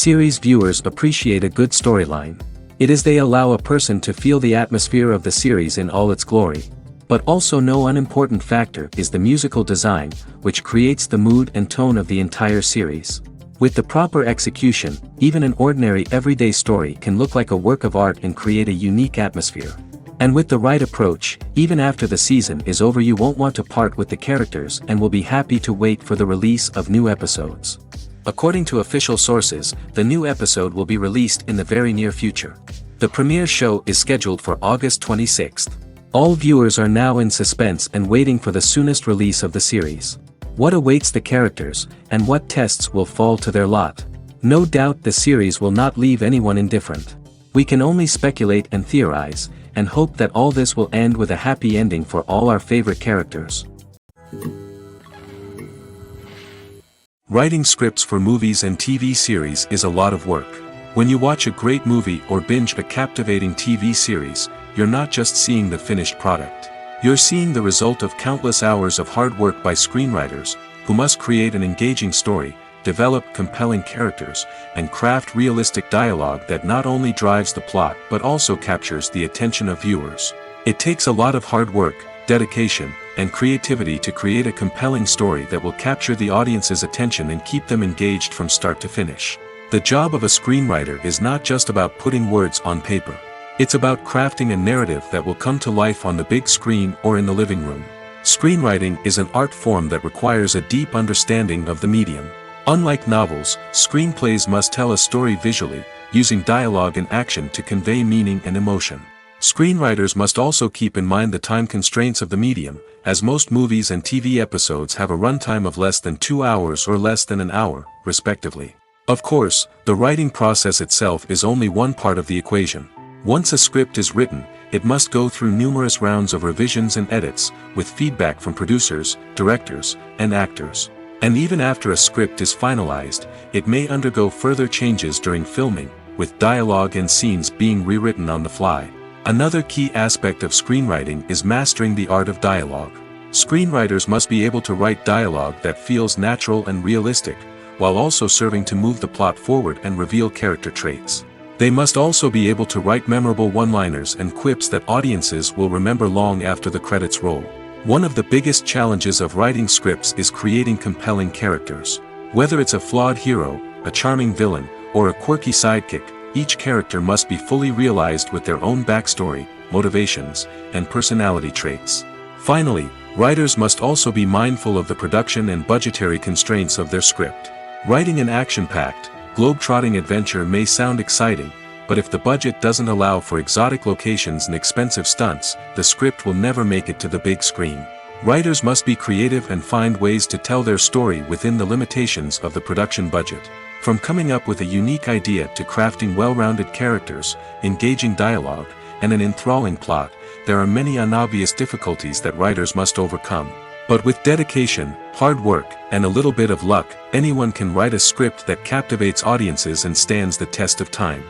Series viewers appreciate a good storyline. It is they allow a person to feel the atmosphere of the series in all its glory. But also no unimportant factor is the musical design, which creates the mood and tone of the entire series. With the proper execution, even an ordinary everyday story can look like a work of art and create a unique atmosphere. And with the right approach, even after the season is over you won't want to part with the characters and will be happy to wait for the release of new episodes. According to official sources, the new episode will be released in the very near future. The premiere show is scheduled for August 26th. All viewers are now in suspense and waiting for the soonest release of the series. What awaits the characters, and what tests will fall to their lot? No doubt the series will not leave anyone indifferent. We can only speculate and theorize, and hope that all this will end with a happy ending for all our favorite characters. Writing scripts for movies and TV series is a lot of work. When you watch a great movie or binge a captivating TV series, you're not just seeing the finished product. You're seeing the result of countless hours of hard work by screenwriters, who must create an engaging story, develop compelling characters, and craft realistic dialogue that not only drives the plot but also captures the attention of viewers. It takes a lot of hard work, dedication, and creativity to create a compelling story that will capture the audience's attention and keep them engaged from start to finish. The job of a screenwriter is not just about putting words on paper. It's about crafting a narrative that will come to life on the big screen or in the living room. Screenwriting is an art form that requires a deep understanding of the medium. Unlike novels, screenplays must tell a story visually, using dialogue and action to convey meaning and emotion. Screenwriters must also keep in mind the time constraints of the medium, as most movies and TV episodes have a runtime of less than 2 hours or less than an hour, respectively. Of course, the writing process itself is only one part of the equation. Once a script is written, it must go through numerous rounds of revisions and edits, with feedback from producers, directors, and actors. And even after a script is finalized, it may undergo further changes during filming, with dialogue and scenes being rewritten on the fly. Another key aspect of screenwriting is mastering the art of dialogue. Screenwriters must be able to write dialogue that feels natural and realistic, while also serving to move the plot forward and reveal character traits. They must also be able to write memorable one-liners and quips that audiences will remember long after the credits roll. One of the biggest challenges of writing scripts is creating compelling characters. Whether it's a flawed hero, a charming villain, or a quirky sidekick, each character must be fully realized with their own backstory, motivations, and personality traits. Finally, writers must also be mindful of the production and budgetary constraints of their script. Writing an action-packed, globe-trotting adventure may sound exciting, but if the budget doesn't allow for exotic locations and expensive stunts, the script will never make it to the big screen. Writers must be creative and find ways to tell their story within the limitations of the production budget. From coming up with a unique idea to crafting well-rounded characters, engaging dialogue, and an enthralling plot, there are many unobvious difficulties that writers must overcome. But with dedication, hard work, and a little bit of luck, anyone can write a script that captivates audiences and stands the test of time.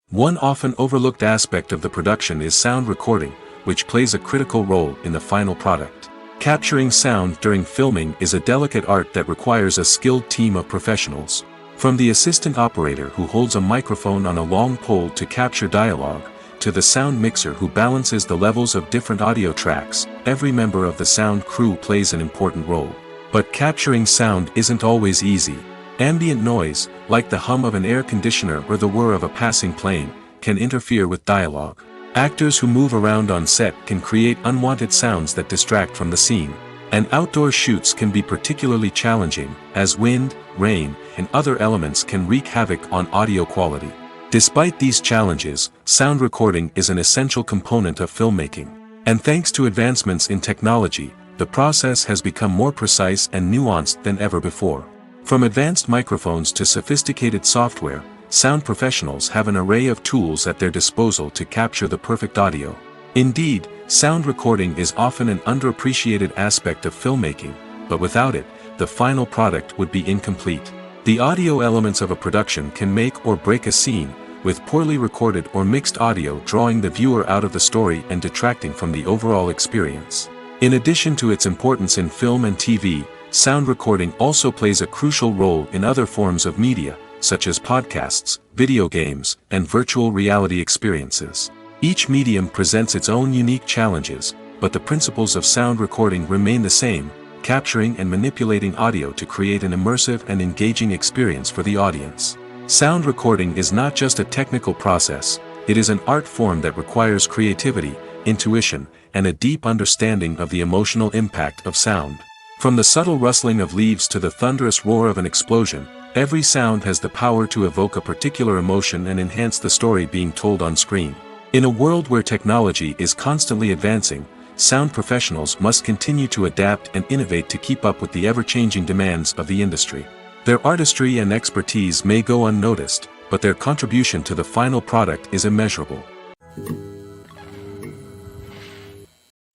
One often overlooked aspect of the production is sound recording, which plays a critical role in the final product. Capturing sound during filming is a delicate art that requires a skilled team of professionals. From the assistant operator who holds a microphone on a long pole to capture dialogue, to the sound mixer who balances the levels of different audio tracks, every member of the sound crew plays an important role. But capturing sound isn't always easy. Ambient noise, like the hum of an air conditioner or the whir of a passing plane, can interfere with dialogue. Actors who move around on set can create unwanted sounds that distract from the scene. And outdoor shoots can be particularly challenging, as wind, rain, and other elements can wreak havoc on audio quality. Despite these challenges, sound recording is an essential component of filmmaking. And thanks to advancements in technology, the process has become more precise and nuanced than ever before. From advanced microphones to sophisticated software, sound professionals have an array of tools at their disposal to capture the perfect audio. Indeed, sound recording is often an underappreciated aspect of filmmaking, but without it, the final product would be incomplete. The audio elements of a production can make or break a scene, with poorly recorded or mixed audio drawing the viewer out of the story and detracting from the overall experience. In addition to its importance in film and TV, sound recording also plays a crucial role in other forms of media, such as podcasts, video games, and virtual reality experiences. Each medium presents its own unique challenges, but the principles of sound recording remain the same, capturing and manipulating audio to create an immersive and engaging experience for the audience. Sound recording is not just a technical process, it is an art form that requires creativity, intuition, and a deep understanding of the emotional impact of sound. From the subtle rustling of leaves to the thunderous roar of an explosion, every sound has the power to evoke a particular emotion and enhance the story being told on screen. In a world where technology is constantly advancing, sound professionals must continue to adapt and innovate to keep up with the ever-changing demands of the industry. Their artistry and expertise may go unnoticed, but their contribution to the final product is immeasurable.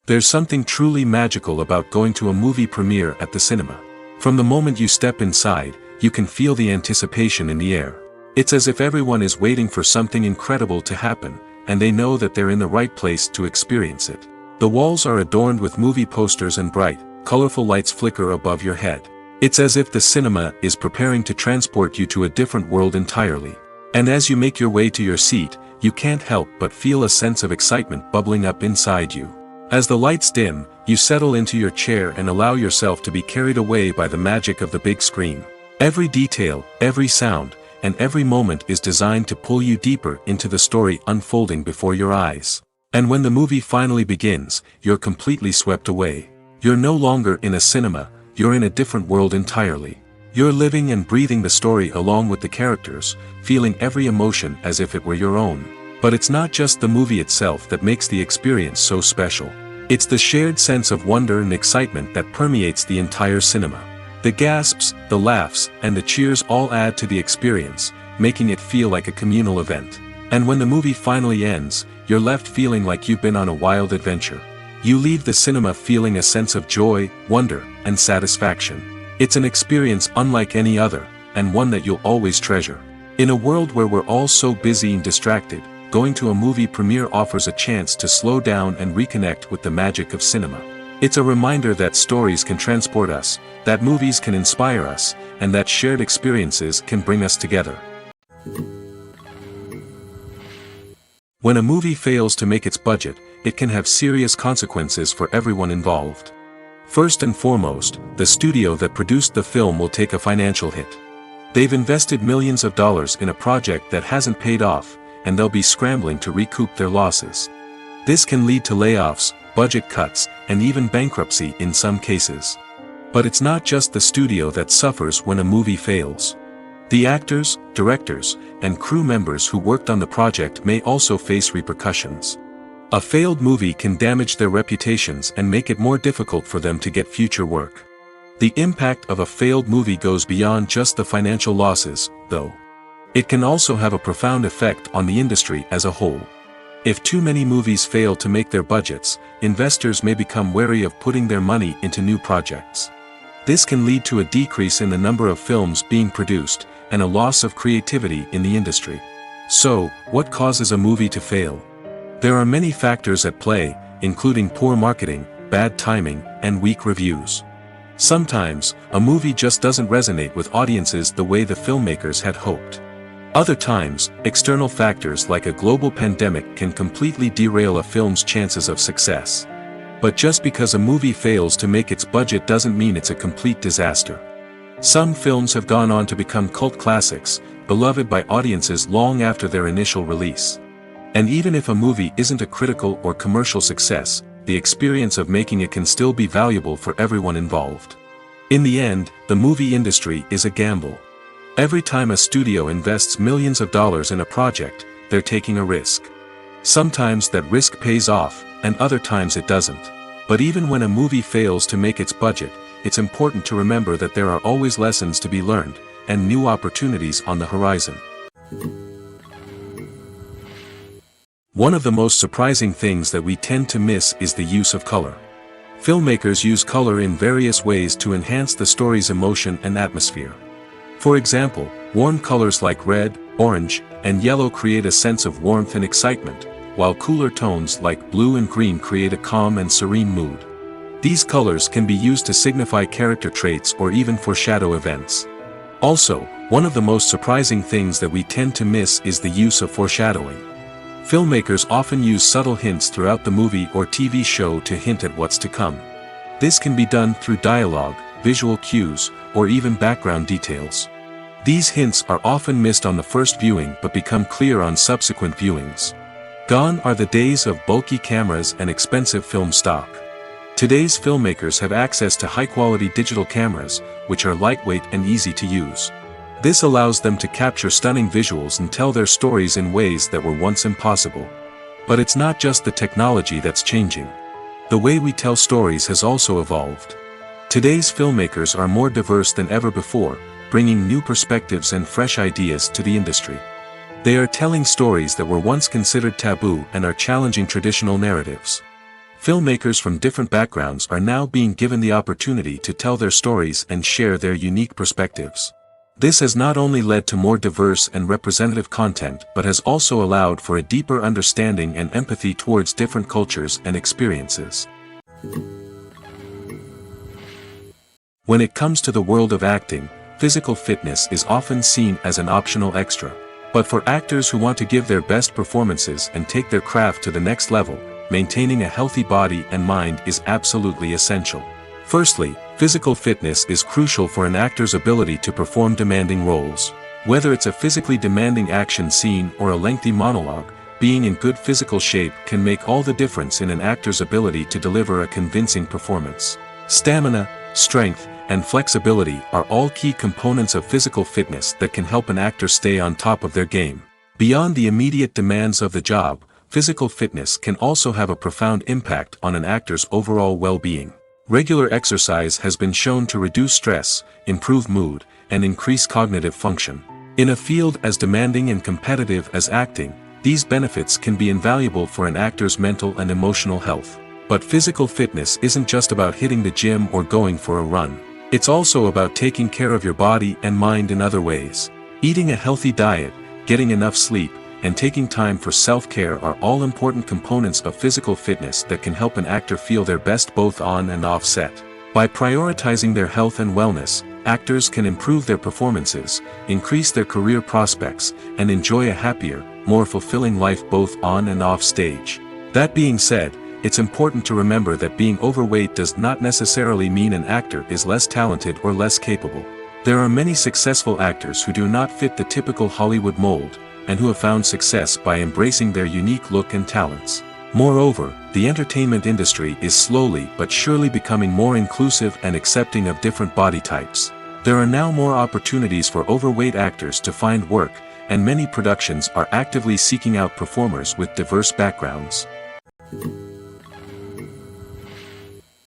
There's something truly magical about going to a movie premiere at the cinema. From the moment you step inside, you can feel the anticipation in the air. It's as if everyone is waiting for something incredible to happen, and they know that they're in the right place to experience it. The walls are adorned with movie posters and bright, colorful lights flicker above your head. It's as if the cinema is preparing to transport you to a different world entirely. And as you make your way to your seat, you can't help but feel a sense of excitement bubbling up inside you. As the lights dim, you settle into your chair and allow yourself to be carried away by the magic of the big screen. Every detail, every sound, and every moment is designed to pull you deeper into the story unfolding before your eyes. And when the movie finally begins, you're completely swept away. You're no longer in a cinema, you're in a different world entirely. You're living and breathing the story along with the characters, feeling every emotion as if it were your own. But it's not just the movie itself that makes the experience so special. It's the shared sense of wonder and excitement that permeates the entire cinema. The gasps, the laughs, and the cheers all add to the experience, making it feel like a communal event. And when the movie finally ends, you're left feeling like you've been on a wild adventure. You leave the cinema feeling a sense of joy, wonder, and satisfaction. It's an experience unlike any other, and one that you'll always treasure. In a world where we're all so busy and distracted, going to a movie premiere offers a chance to slow down and reconnect with the magic of cinema. It's a reminder that stories can transport us, that movies can inspire us, and that shared experiences can bring us together. When a movie fails to make its budget, it can have serious consequences for everyone involved. First and foremost, the studio that produced the film will take a financial hit. They've invested millions of dollars in a project that hasn't paid off, and they'll be scrambling to recoup their losses. This can lead to layoffs, budget cuts, and even bankruptcy in some cases. But it's not just the studio that suffers when a movie fails. The actors, directors, and crew members who worked on the project may also face repercussions. A failed movie can damage their reputations and make it more difficult for them to get future work. The impact of a failed movie goes beyond just the financial losses, though. It can also have a profound effect on the industry as a whole. If too many movies fail to make their budgets, investors may become wary of putting their money into new projects. This can lead to a decrease in the number of films being produced, and a loss of creativity in the industry. So, what causes a movie to fail? There are many factors at play, including poor marketing, bad timing, and weak reviews. Sometimes, a movie just doesn't resonate with audiences the way the filmmakers had hoped. Other times, external factors like a global pandemic can completely derail a film's chances of success. But just because a movie fails to make its budget doesn't mean it's a complete disaster. Some films have gone on to become cult classics, beloved by audiences long after their initial release. And even if a movie isn't a critical or commercial success, the experience of making it can still be valuable for everyone involved. In the end, the movie industry is a gamble. Every time a studio invests millions of dollars in a project, they're taking a risk. Sometimes that risk pays off, and other times it doesn't. But even when a movie fails to make its budget, it's important to remember that there are always lessons to be learned, and new opportunities on the horizon. One of the most surprising things that we tend to miss is the use of color. Filmmakers use color in various ways to enhance the story's emotion and atmosphere. For example, warm colors like red, orange, and yellow create a sense of warmth and excitement, while cooler tones like blue and green create a calm and serene mood. These colors can be used to signify character traits or even foreshadow events. Also, one of the most surprising things that we tend to miss is the use of foreshadowing. Filmmakers often use subtle hints throughout the movie or TV show to hint at what's to come. This can be done through dialogue, visual cues, or even background details. These hints are often missed on the first viewing but become clear on subsequent viewings. Gone are the days of bulky cameras and expensive film stock. Today's filmmakers have access to high-quality digital cameras, which are lightweight and easy to use. This allows them to capture stunning visuals and tell their stories in ways that were once impossible. But it's not just the technology that's changing. The way we tell stories has also evolved. Today's filmmakers are more diverse than ever before, bringing new perspectives and fresh ideas to the industry. They are telling stories that were once considered taboo and are challenging traditional narratives. Filmmakers from different backgrounds are now being given the opportunity to tell their stories and share their unique perspectives. This has not only led to more diverse and representative content but has also allowed for a deeper understanding and empathy towards different cultures and experiences. When it comes to the world of acting, physical fitness is often seen as an optional extra. But for actors who want to give their best performances and take their craft to the next level, maintaining a healthy body and mind is absolutely essential. Firstly, physical fitness is crucial for an actor's ability to perform demanding roles. Whether it's a physically demanding action scene or a lengthy monologue, being in good physical shape can make all the difference in an actor's ability to deliver a convincing performance. Stamina, strength, and flexibility are all key components of physical fitness that can help an actor stay on top of their game. Beyond the immediate demands of the job, physical fitness can also have a profound impact on an actor's overall well-being. Regular exercise has been shown to reduce stress, improve mood, and increase cognitive function. In a field as demanding and competitive as acting, these benefits can be invaluable for an actor's mental and emotional health. But physical fitness isn't just about hitting the gym or going for a run. It's also about taking care of your body and mind in other ways. Eating a healthy diet, getting enough sleep, and taking time for self-care are all important components of physical fitness that can help an actor feel their best both on and off set. By prioritizing their health and wellness, actors can improve their performances, increase their career prospects, and enjoy a happier, more fulfilling life both on and off stage. That being said, it's important to remember that being overweight does not necessarily mean an actor is less talented or less capable. There are many successful actors who do not fit the typical Hollywood mold, and who have found success by embracing their unique look and talents. Moreover, the entertainment industry is slowly but surely becoming more inclusive and accepting of different body types. There are now more opportunities for overweight actors to find work, and many productions are actively seeking out performers with diverse backgrounds.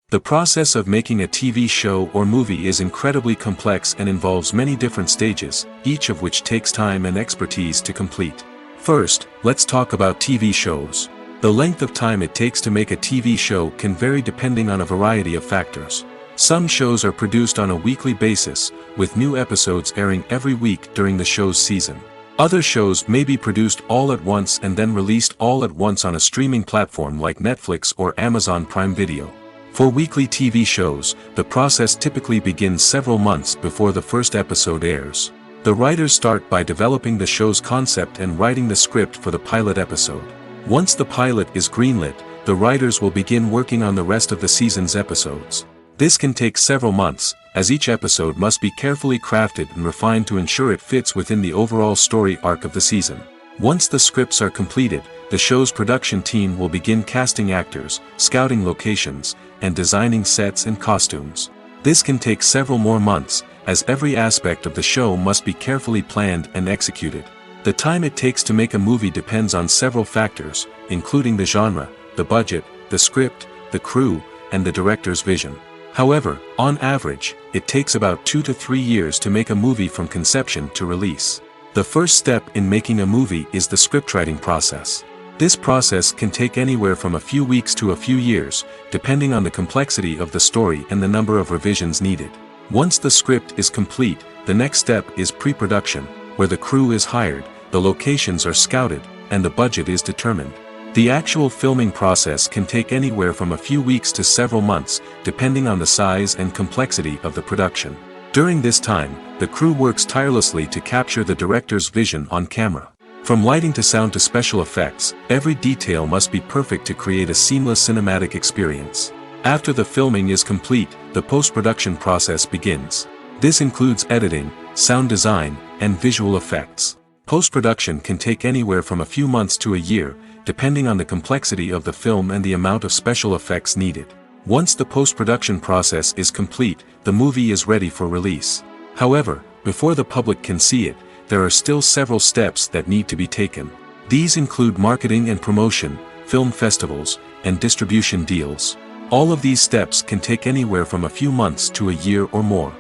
The process of making a TV show or movie is incredibly complex and involves many different stages, each of which takes time and expertise to complete. First, let's talk about TV shows. The length of time it takes to make a TV show can vary depending on a variety of factors. Some shows are produced on a weekly basis, with new episodes airing every week during the show's season. Other shows may be produced all at once and then released all at once on a streaming platform like Netflix or Amazon Prime Video. For weekly TV shows, the process typically begins several months before the first episode airs. The writers start by developing the show's concept and writing the script for the pilot episode. Once the pilot is greenlit, the writers will begin working on the rest of the season's episodes. This can take several months, as each episode must be carefully crafted and refined to ensure it fits within the overall story arc of the season. Once the scripts are completed, the show's production team will begin casting actors, scouting locations, and designing sets and costumes. This can take several more months, as every aspect of the show must be carefully planned and executed. The time it takes to make a movie depends on several factors, including the genre, the budget, the script, the crew, and the director's vision. However, on average, it takes about 2 to 3 years to make a movie from conception to release. The first step in making a movie is the scriptwriting process. This process can take anywhere from a few weeks to a few years, depending on the complexity of the story and the number of revisions needed. Once the script is complete, the next step is pre-production, where the crew is hired, the locations are scouted, and the budget is determined. The actual filming process can take anywhere from a few weeks to several months, depending on the size and complexity of the production. During this time, the crew works tirelessly to capture the director's vision on camera. From lighting to sound to special effects, every detail must be perfect to create a seamless cinematic experience. After the filming is complete, the post-production process begins. This includes editing, sound design, and visual effects. Post-production can take anywhere from a few months to a year, depending on the complexity of the film and the amount of special effects needed. Once the post-production process is complete, the movie is ready for release. However, before the public can see it, there are still several steps that need to be taken. These include marketing and promotion, film festivals, and distribution deals. All of these steps can take anywhere from a few months to a year or more.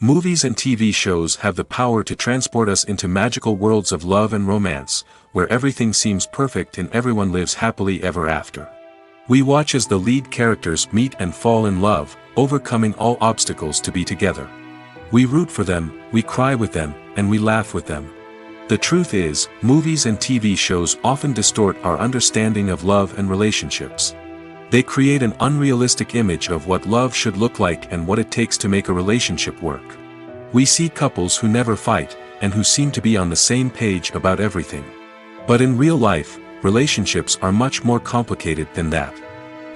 Movies and TV shows have the power to transport us into magical worlds of love and romance, where everything seems perfect and everyone lives happily ever after. We watch as the lead characters meet and fall in love, overcoming all obstacles to be together. We root for them, we cry with them, and we laugh with them. The truth is, movies and TV shows often distort our understanding of love and relationships. They create an unrealistic image of what love should look like and what it takes to make a relationship work. We see couples who never fight, and who seem to be on the same page about everything. But in real life, relationships are much more complicated than that.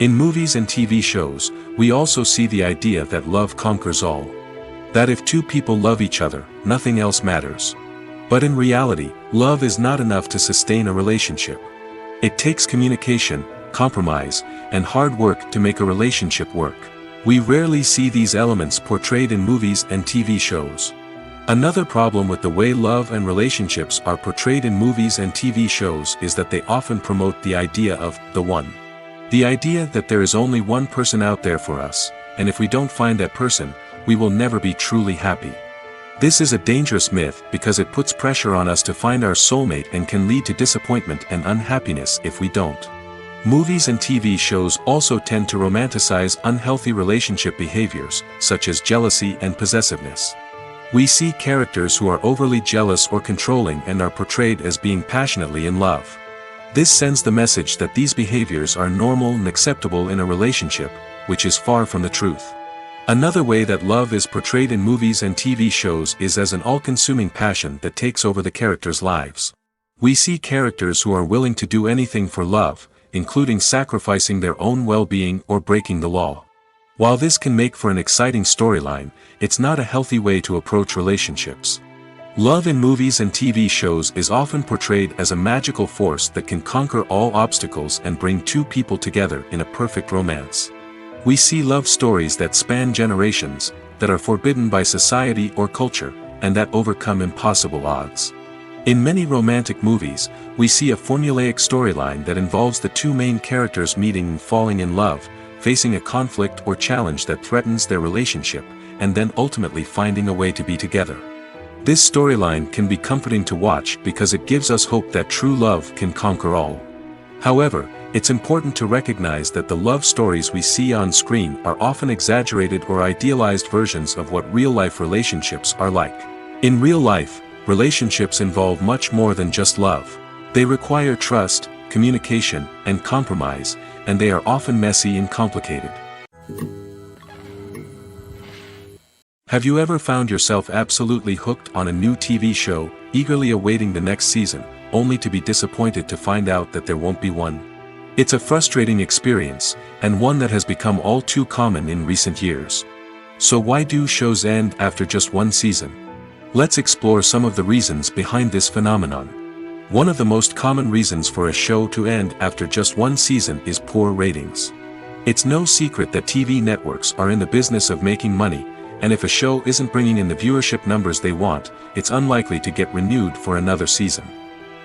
In movies and TV shows, we also see the idea that love conquers all. That if two people love each other, nothing else matters. But in reality, love is not enough to sustain a relationship. It takes communication, compromise, and hard work to make a relationship work. We rarely see these elements portrayed in movies and TV shows. Another problem with the way love and relationships are portrayed in movies and TV shows is that they often promote the idea of the one. The idea that there is only one person out there for us, and if we don't find that person, we will never be truly happy. This is a dangerous myth because it puts pressure on us to find our soulmate and can lead to disappointment and unhappiness if we don't. Movies and TV shows also tend to romanticize unhealthy relationship behaviors, such as jealousy and possessiveness. We see characters who are overly jealous or controlling and are portrayed as being passionately in love. This sends the message that these behaviors are normal and acceptable in a relationship, which is far from the truth. Another way that love is portrayed in movies and TV shows is as an all-consuming passion that takes over the characters' lives. We see characters who are willing to do anything for love, including sacrificing their own well-being or breaking the law. While this can make for an exciting storyline, it's not a healthy way to approach relationships. Love in movies and TV shows is often portrayed as a magical force that can conquer all obstacles and bring two people together in a perfect romance. We see love stories that span generations, that are forbidden by society or culture, and that overcome impossible odds. In many romantic movies, we see a formulaic storyline that involves the two main characters meeting and falling in love, facing a conflict or challenge that threatens their relationship, and then ultimately finding a way to be together. This storyline can be comforting to watch because it gives us hope that true love can conquer all. However, it's important to recognize that the love stories we see on screen are often exaggerated or idealized versions of what real-life relationships are like. In real life, relationships involve much more than just love. They require trust, communication, and compromise, and they are often messy and complicated. Have you ever found yourself absolutely hooked on a new TV show, eagerly awaiting the next season, only to be disappointed to find out that there won't be one? It's a frustrating experience, and one that has become all too common in recent years. So why do shows end after just one season? Let's explore some of the reasons behind this phenomenon. One of the most common reasons for a show to end after just one season is poor ratings. It's no secret that TV networks are in the business of making money, and if a show isn't bringing in the viewership numbers they want, it's unlikely to get renewed for another season.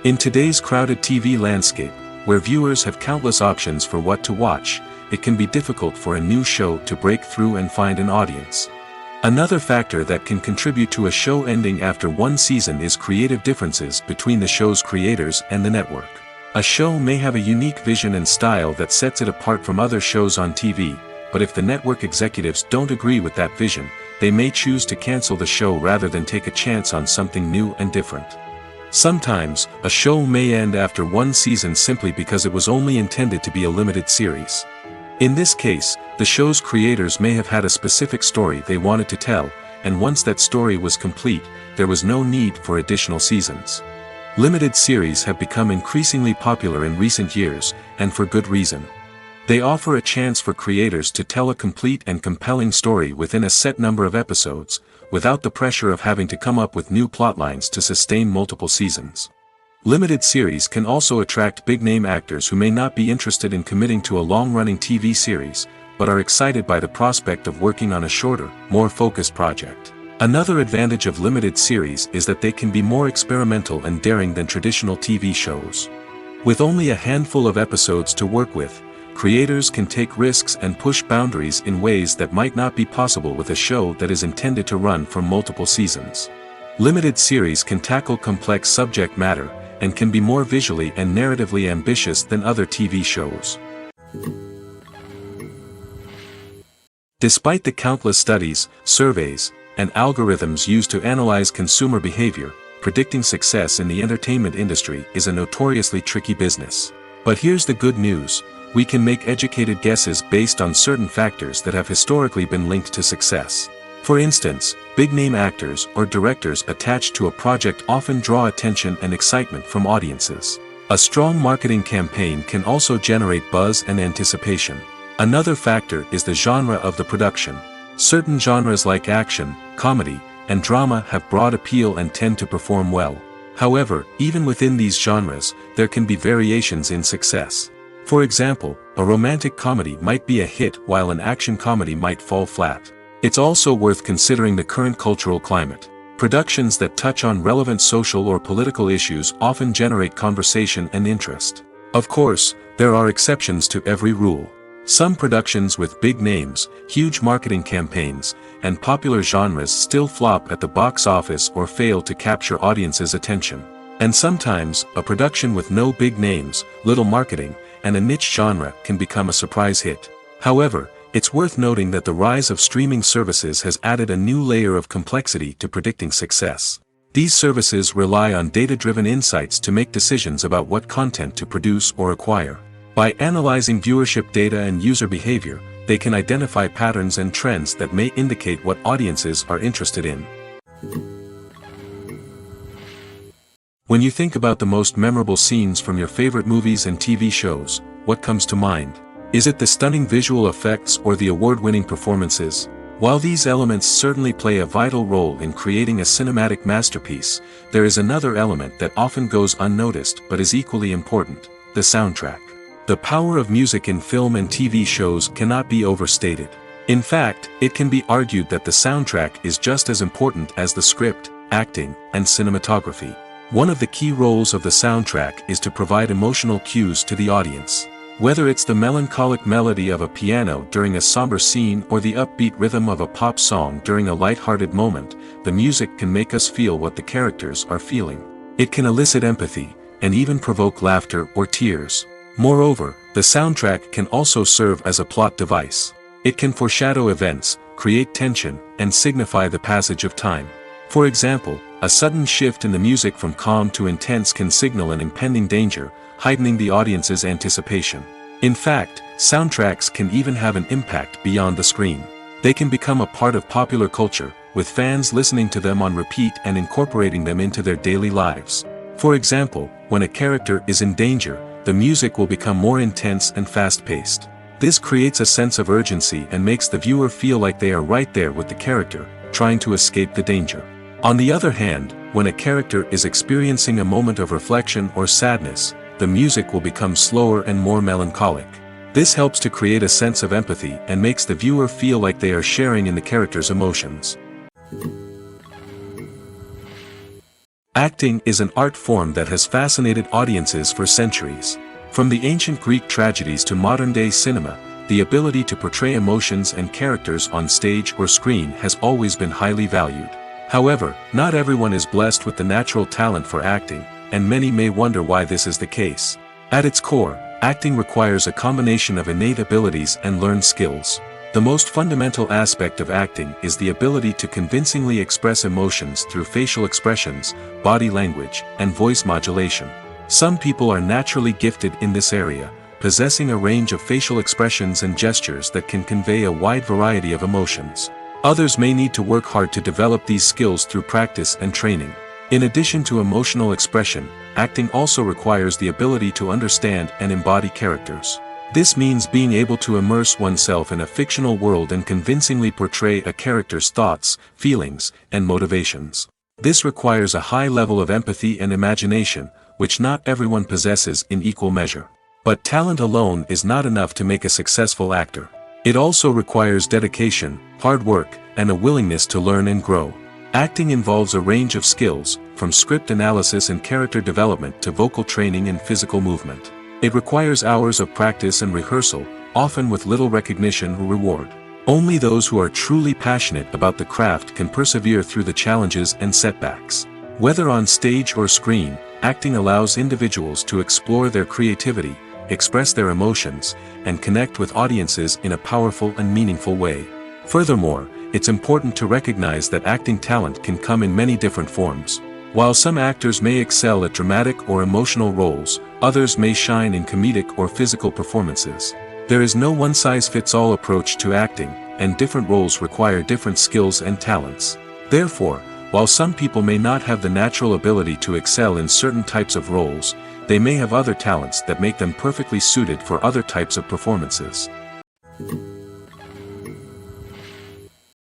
In today's crowded TV landscape, where viewers have countless options for what to watch, it can be difficult for a new show to break through and find an audience. Another factor that can contribute to a show ending after one season is creative differences between the show's creators and the network. A show may have a unique vision and style that sets it apart from other shows on TV, but if the network executives don't agree with that vision, they may choose to cancel the show rather than take a chance on something new and different. Sometimes, a show may end after one season simply because it was only intended to be a limited series. In this case, the show's creators may have had a specific story they wanted to tell, and once that story was complete, there was no need for additional seasons. Limited series have become increasingly popular in recent years, and for good reason. They offer a chance for creators to tell a complete and compelling story within a set number of episodes, without the pressure of having to come up with new plotlines to sustain multiple seasons. Limited series can also attract big-name actors who may not be interested in committing to a long-running TV series, but are excited by the prospect of working on a shorter, more focused project. Another advantage of limited series is that they can be more experimental and daring than traditional TV shows. With only a handful of episodes to work with, creators can take risks and push boundaries in ways that might not be possible with a show that is intended to run for multiple seasons. Limited series can tackle complex subject matter, and can be more visually and narratively ambitious than other TV shows. Despite the countless studies, surveys, and algorithms used to analyze consumer behavior, predicting success in the entertainment industry is a notoriously tricky business. But here's the good news: we can make educated guesses based on certain factors that have historically been linked to success. For instance, big-name actors or directors attached to a project often draw attention and excitement from audiences. A strong marketing campaign can also generate buzz and anticipation. Another factor is the genre of the production. Certain genres like action, comedy, and drama have broad appeal and tend to perform well. However, even within these genres, there can be variations in success. For example, a romantic comedy might be a hit while an action comedy might fall flat. It's also worth considering the current cultural climate. Productions that touch on relevant social or political issues often generate conversation and interest. Of course, there are exceptions to every rule. Some productions with big names, huge marketing campaigns, and popular genres still flop at the box office or fail to capture audiences' attention. And sometimes, a production with no big names, little marketing, and a niche genre can become a surprise hit. However, it's worth noting that the rise of streaming services has added a new layer of complexity to predicting success. These services rely on data-driven insights to make decisions about what content to produce or acquire. By analyzing viewership data and user behavior, they can identify patterns and trends that may indicate what audiences are interested in. When you think about the most memorable scenes from your favorite movies and TV shows, what comes to mind? Is it the stunning visual effects or the award-winning performances? While these elements certainly play a vital role in creating a cinematic masterpiece, there is another element that often goes unnoticed but is equally important: the soundtrack. The power of music in film and TV shows cannot be overstated. In fact, it can be argued that the soundtrack is just as important as the script, acting, and cinematography. One of the key roles of the soundtrack is to provide emotional cues to the audience. Whether it's the melancholic melody of a piano during a somber scene or the upbeat rhythm of a pop song during a light-hearted moment, the music can make us feel what the characters are feeling. It can elicit empathy, and even provoke laughter or tears. Moreover, the soundtrack can also serve as a plot device. It can foreshadow events, create tension, and signify the passage of time. For example, a sudden shift in the music from calm to intense can signal an impending danger, heightening the audience's anticipation. In fact, soundtracks can even have an impact beyond the screen. They can become a part of popular culture, with fans listening to them on repeat and incorporating them into their daily lives. For example, when a character is in danger, the music will become more intense and fast-paced. This creates a sense of urgency and makes the viewer feel like they are right there with the character, trying to escape the danger. On the other hand, when a character is experiencing a moment of reflection or sadness, the music will become slower and more melancholic. This helps to create a sense of empathy and makes the viewer feel like they are sharing in the character's emotions. Acting is an art form that has fascinated audiences for centuries. From the ancient Greek tragedies to modern-day cinema, the ability to portray emotions and characters on stage or screen has always been highly valued. However, not everyone is blessed with the natural talent for acting, and many may wonder why this is the case. At its core, acting requires a combination of innate abilities and learned skills. The most fundamental aspect of acting is the ability to convincingly express emotions through facial expressions, body language, and voice modulation. Some people are naturally gifted in this area, possessing a range of facial expressions and gestures that can convey a wide variety of emotions. Others may need to work hard to develop these skills through practice and training. In addition to emotional expression, acting also requires the ability to understand and embody characters. This means being able to immerse oneself in a fictional world and convincingly portray a character's thoughts, feelings, and motivations. This requires a high level of empathy and imagination, which not everyone possesses in equal measure. But talent alone is not enough to make a successful actor. It also requires dedication, hard work, and a willingness to learn and grow. Acting involves a range of skills, from script analysis and character development to vocal training and physical movement. It requires hours of practice and rehearsal, often with little recognition or reward. Only those who are truly passionate about the craft can persevere through the challenges and setbacks. Whether on stage or screen, acting allows individuals to explore their creativity, express their emotions, and connect with audiences in a powerful and meaningful way. Furthermore, it's important to recognize that acting talent can come in many different forms. While some actors may excel at dramatic or emotional roles, others may shine in comedic or physical performances. There is no one-size-fits-all approach to acting, and different roles require different skills and talents. Therefore, while some people may not have the natural ability to excel in certain types of roles, they may have other talents that make them perfectly suited for other types of performances.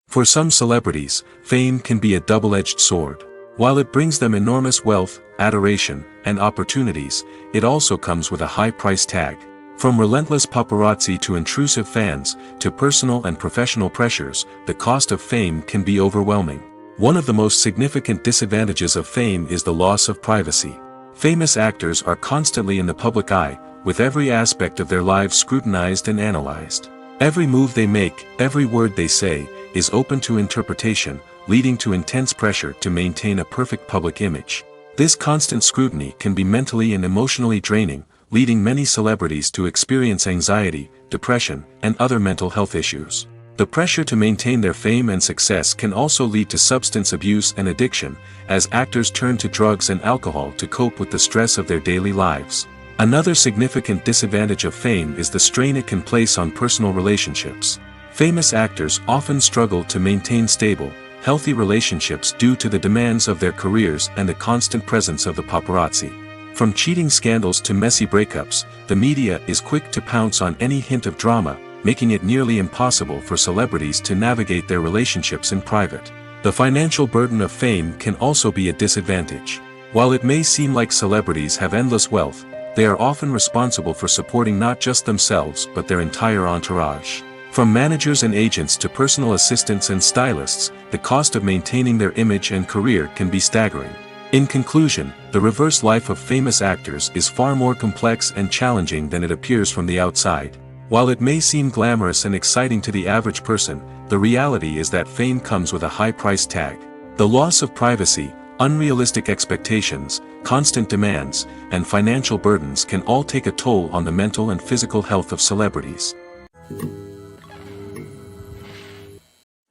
For some celebrities, fame can be a double-edged sword. While it brings them enormous wealth, adoration, and opportunities, it also comes with a high price tag. From relentless paparazzi to intrusive fans, to personal and professional pressures, the cost of fame can be overwhelming. One of the most significant disadvantages of fame is the loss of privacy. Famous actors are constantly in the public eye, with every aspect of their lives scrutinized and analyzed. Every move they make, every word they say, is open to interpretation, leading to intense pressure to maintain a perfect public image. This constant scrutiny can be mentally and emotionally draining, leading many celebrities to experience anxiety, depression, and other mental health issues. The pressure to maintain their fame and success can also lead to substance abuse and addiction, as actors turn to drugs and alcohol to cope with the stress of their daily lives. Another significant disadvantage of fame is the strain it can place on personal relationships. Famous actors often struggle to maintain stable, healthy relationships due to the demands of their careers and the constant presence of the paparazzi. From cheating scandals to messy breakups, the media is quick to pounce on any hint of drama, making it nearly impossible for celebrities to navigate their relationships in private. The financial burden of fame can also be a disadvantage. While it may seem like celebrities have endless wealth, they are often responsible for supporting not just themselves but their entire entourage. From managers and agents to personal assistants and stylists, the cost of maintaining their image and career can be staggering. In conclusion, the reverse life of famous actors is far more complex and challenging than it appears from the outside. While it may seem glamorous and exciting to the average person, the reality is that fame comes with a high price tag. The loss of privacy, unrealistic expectations, constant demands, and financial burdens can all take a toll on the mental and physical health of celebrities.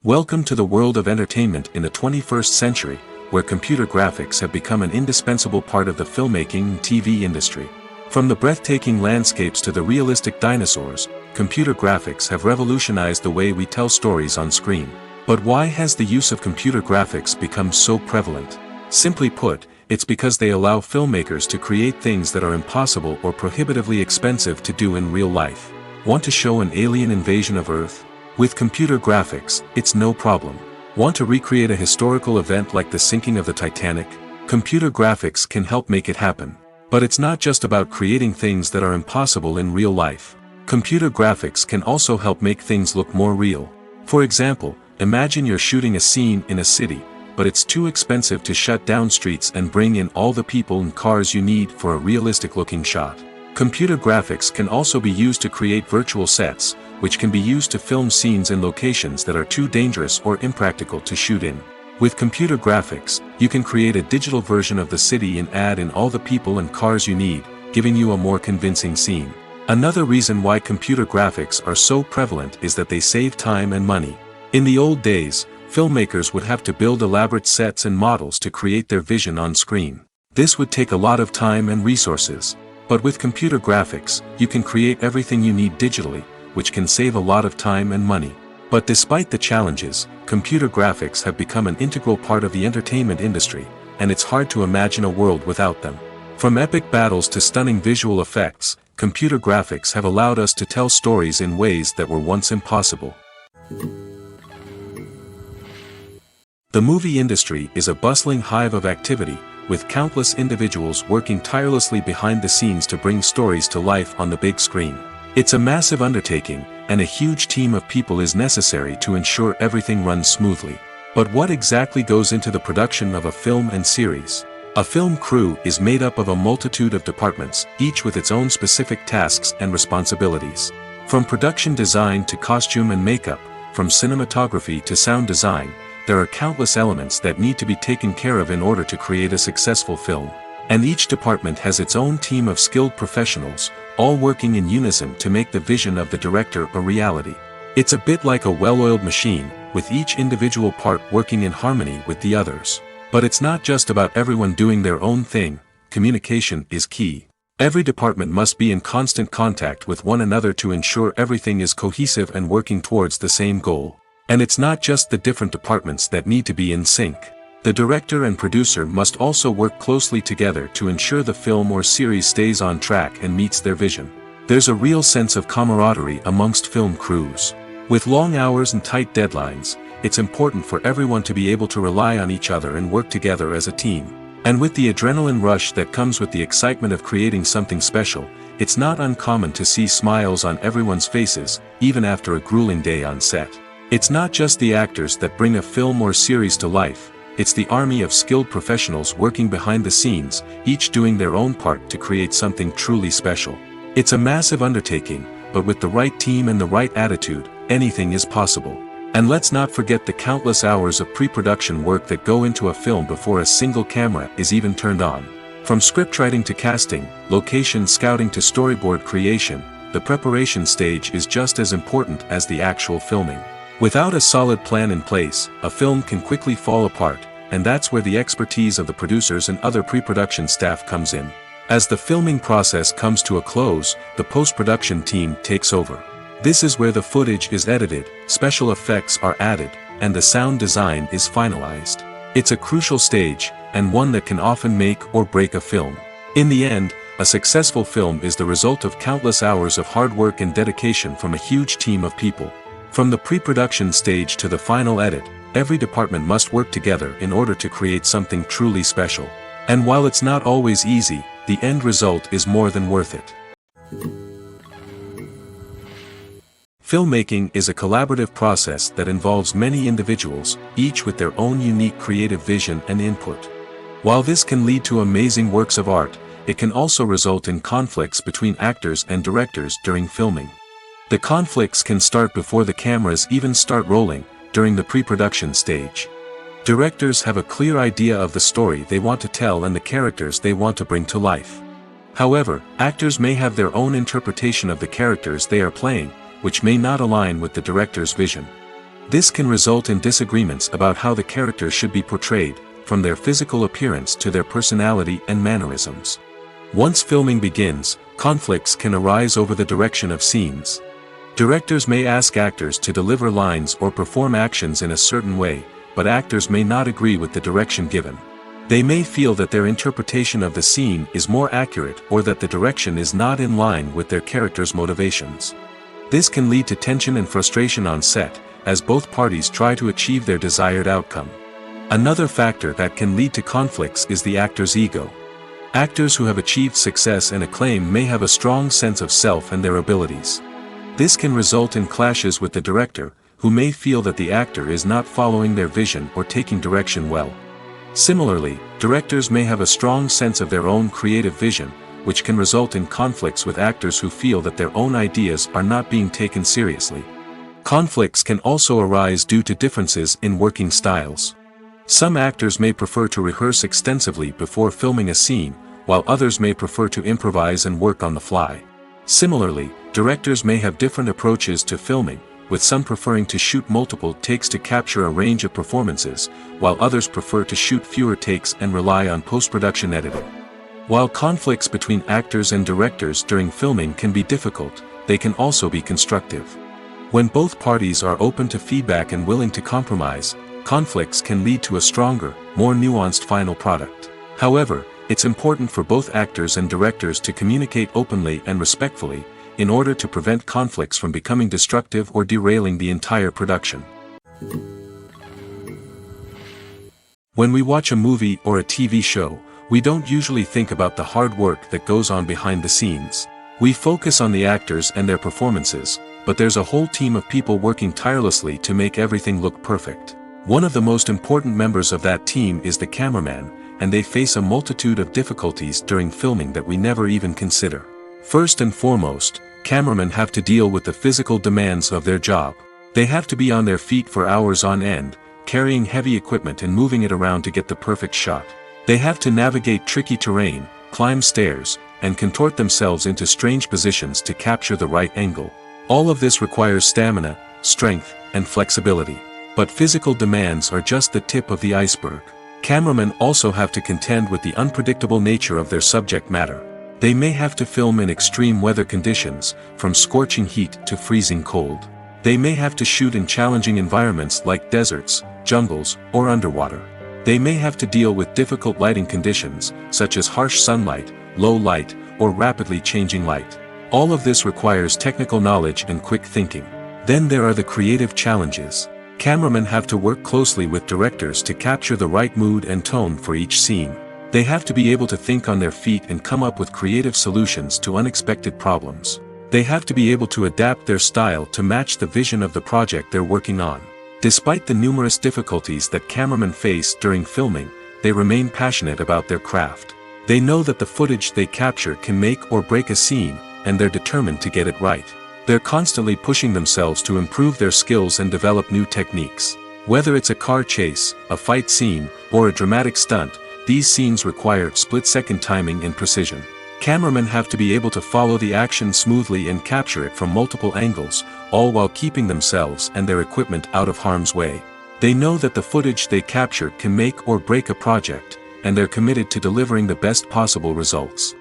Welcome to the world of entertainment in the 21st century, where computer graphics have become an indispensable part of the filmmaking and TV industry. From the breathtaking landscapes to the realistic dinosaurs, computer graphics have revolutionized the way we tell stories on screen. But why has the use of computer graphics become so prevalent? Simply put, it's because they allow filmmakers to create things that are impossible or prohibitively expensive to do in real life. Want to show an alien invasion of Earth? With computer graphics, it's no problem. Want to recreate a historical event like the sinking of the Titanic? Computer graphics can help make it happen. But it's not just about creating things that are impossible in real life. Computer graphics can also help make things look more real. For example, imagine you're shooting a scene in a city, but it's too expensive to shut down streets and bring in all the people and cars you need for a realistic-looking shot. Computer graphics can also be used to create virtual sets, which can be used to film scenes in locations that are too dangerous or impractical to shoot in. With computer graphics, you can create a digital version of the city and add in all the people and cars you need, giving you a more convincing scene. Another reason why computer graphics are so prevalent is that they save time and money. In the old days, filmmakers would have to build elaborate sets and models to create their vision on screen. This would take a lot of time and resources. But with computer graphics, you can create everything you need digitally, which can save a lot of time and money. But despite the challenges, computer graphics have become an integral part of the entertainment industry, and it's hard to imagine a world without them. From epic battles to stunning visual effects, computer graphics have allowed us to tell stories in ways that were once impossible. The movie industry is a bustling hive of activity, with countless individuals working tirelessly behind the scenes to bring stories to life on the big screen. It's a massive undertaking, and a huge team of people is necessary to ensure everything runs smoothly. But what exactly goes into the production of a film and series? A film crew is made up of a multitude of departments, each with its own specific tasks and responsibilities. From production design to costume and makeup, from cinematography to sound design, there are countless elements that need to be taken care of in order to create a successful film. And each department has its own team of skilled professionals, all working in unison to make the vision of the director a reality. It's a bit like a well-oiled machine, with each individual part working in harmony with the others. But it's not just about everyone doing their own thing. Communication is key. Every department must be in constant contact with one another to ensure everything is cohesive and working towards the same goal. And it's not just the different departments that need to be in sync. The director and producer must also work closely together to ensure the film or series stays on track and meets their vision. There's a real sense of camaraderie amongst film crews. With long hours and tight deadlines, it's important for everyone to be able to rely on each other and work together as a team. And with the adrenaline rush that comes with the excitement of creating something special, it's not uncommon to see smiles on everyone's faces, even after a grueling day on set. It's not just the actors that bring a film or series to life, it's the army of skilled professionals working behind the scenes, each doing their own part to create something truly special. It's a massive undertaking, but with the right team and the right attitude, anything is possible. And let's not forget the countless hours of pre-production work that go into a film before a single camera is even turned on. From scriptwriting to casting, location scouting to storyboard creation, the preparation stage is just as important as the actual filming. Without a solid plan in place, a film can quickly fall apart, and that's where the expertise of the producers and other pre-production staff comes in. As the filming process comes to a close, the post-production team takes over. This is where the footage is edited, special effects are added, and the sound design is finalized. It's a crucial stage, and one that can often make or break a film. In the end, a successful film is the result of countless hours of hard work and dedication from a huge team of people. From the pre-production stage to the final edit, every department must work together in order to create something truly special. And while it's not always easy, the end result is more than worth it. Filmmaking is a collaborative process that involves many individuals, each with their own unique creative vision and input. While this can lead to amazing works of art, it can also result in conflicts between actors and directors during filming. The conflicts can start before the cameras even start rolling, during the pre-production stage. Directors have a clear idea of the story they want to tell and the characters they want to bring to life. However, actors may have their own interpretation of the characters they are playing, which may not align with the director's vision. This can result in disagreements about how the characters should be portrayed, from their physical appearance to their personality and mannerisms. Once filming begins, conflicts can arise over the direction of scenes. Directors may ask actors to deliver lines or perform actions in a certain way, but actors may not agree with the direction given. They may feel that their interpretation of the scene is more accurate or that the direction is not in line with their character's motivations. This can lead to tension and frustration on set, as both parties try to achieve their desired outcome. Another factor that can lead to conflicts is the actor's ego. Actors who have achieved success and acclaim may have a strong sense of self and their abilities. This can result in clashes with the director, who may feel that the actor is not following their vision or taking direction well. Similarly, directors may have a strong sense of their own creative vision, which can result in conflicts with actors who feel that their own ideas are not being taken seriously. Conflicts can also arise due to differences in working styles. Some actors may prefer to rehearse extensively before filming a scene, while others may prefer to improvise and work on the fly. Similarly, directors may have different approaches to filming, with some preferring to shoot multiple takes to capture a range of performances, while others prefer to shoot fewer takes and rely on post-production editing. While conflicts between actors and directors during filming can be difficult, they can also be constructive. When both parties are open to feedback and willing to compromise, conflicts can lead to a stronger, more nuanced final product. However, it's important for both actors and directors to communicate openly and respectfully, in order to prevent conflicts from becoming destructive or derailing the entire production. When we watch a movie or a TV show, we don't usually think about the hard work that goes on behind the scenes. We focus on the actors and their performances, but there's a whole team of people working tirelessly to make everything look perfect. One of the most important members of that team is the cameraman, and they face a multitude of difficulties during filming that we never even consider. First and foremost, cameramen have to deal with the physical demands of their job. They have to be on their feet for hours on end, carrying heavy equipment and moving it around to get the perfect shot. They have to navigate tricky terrain, climb stairs, and contort themselves into strange positions to capture the right angle. All of this requires stamina, strength, and flexibility. But physical demands are just the tip of the iceberg. Cameramen also have to contend with the unpredictable nature of their subject matter. They may have to film in extreme weather conditions, from scorching heat to freezing cold. They may have to shoot in challenging environments like deserts, jungles, or underwater. They may have to deal with difficult lighting conditions, such as harsh sunlight, low light, or rapidly changing light. All of this requires technical knowledge and quick thinking. Then there are the creative challenges. Cameramen have to work closely with directors to capture the right mood and tone for each scene. They have to be able to think on their feet and come up with creative solutions to unexpected problems. They have to be able to adapt their style to match the vision of the project they're working on. Despite the numerous difficulties that cameramen face during filming, they remain passionate about their craft. They know that the footage they capture can make or break a scene, and they're determined to get it right. They're constantly pushing themselves to improve their skills and develop new techniques. Whether it's a car chase, a fight scene, or a dramatic stunt, these scenes require split-second timing and precision. Cameramen have to be able to follow the action smoothly and capture it from multiple angles, all while keeping themselves and their equipment out of harm's way. They know that the footage they capture can make or break a project, and they're committed to delivering the best possible results.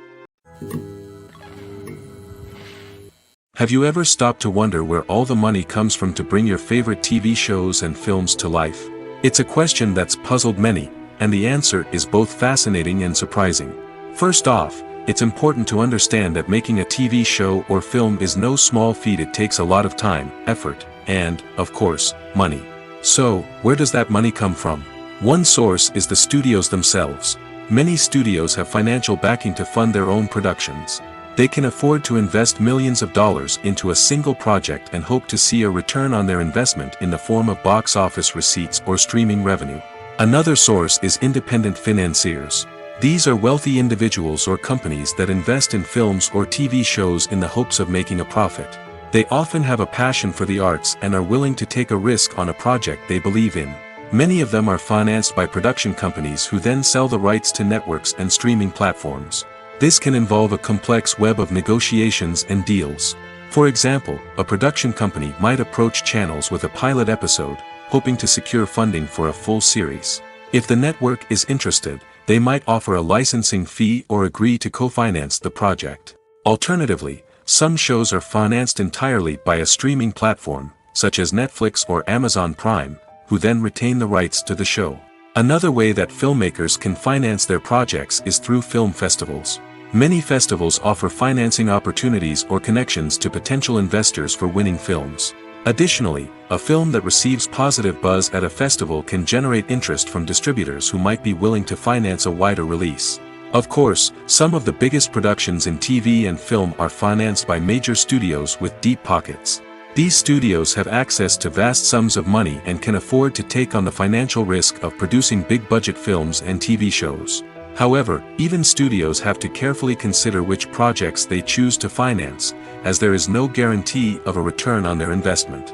Have you ever stopped to wonder where all the money comes from to bring your favorite TV shows and films to life? It's a question that's puzzled many, and the answer is both fascinating and surprising. First off, it's important to understand that making a TV show or film is no small feat. It takes a lot of time, effort, and, of course, money. So, where does that money come from? One source is the studios themselves. Many studios have financial backing to fund their own productions. They can afford to invest millions of dollars into a single project and hope to see a return on their investment in the form of box office receipts or streaming revenue. Another source is independent financiers. These are wealthy individuals or companies that invest in films or TV shows in the hopes of making a profit. They often have a passion for the arts and are willing to take a risk on a project they believe in. Many of them are financed by production companies who then sell the rights to networks and streaming platforms. This can involve a complex web of negotiations and deals. For example, a production company might approach channels with a pilot episode, hoping to secure funding for a full series. If the network is interested, they might offer a licensing fee or agree to co-finance the project. Alternatively, some shows are financed entirely by a streaming platform, such as Netflix or Amazon Prime, who then retain the rights to the show. Another way that filmmakers can finance their projects is through film festivals. Many festivals offer financing opportunities or connections to potential investors for winning films. Additionally, a film that receives positive buzz at a festival can generate interest from distributors who might be willing to finance a wider release. Of course, some of the biggest productions in TV and film are financed by major studios with deep pockets. These studios have access to vast sums of money and can afford to take on the financial risk of producing big-budget films and TV shows. However, even studios have to carefully consider which projects they choose to finance, as there is no guarantee of a return on their investment.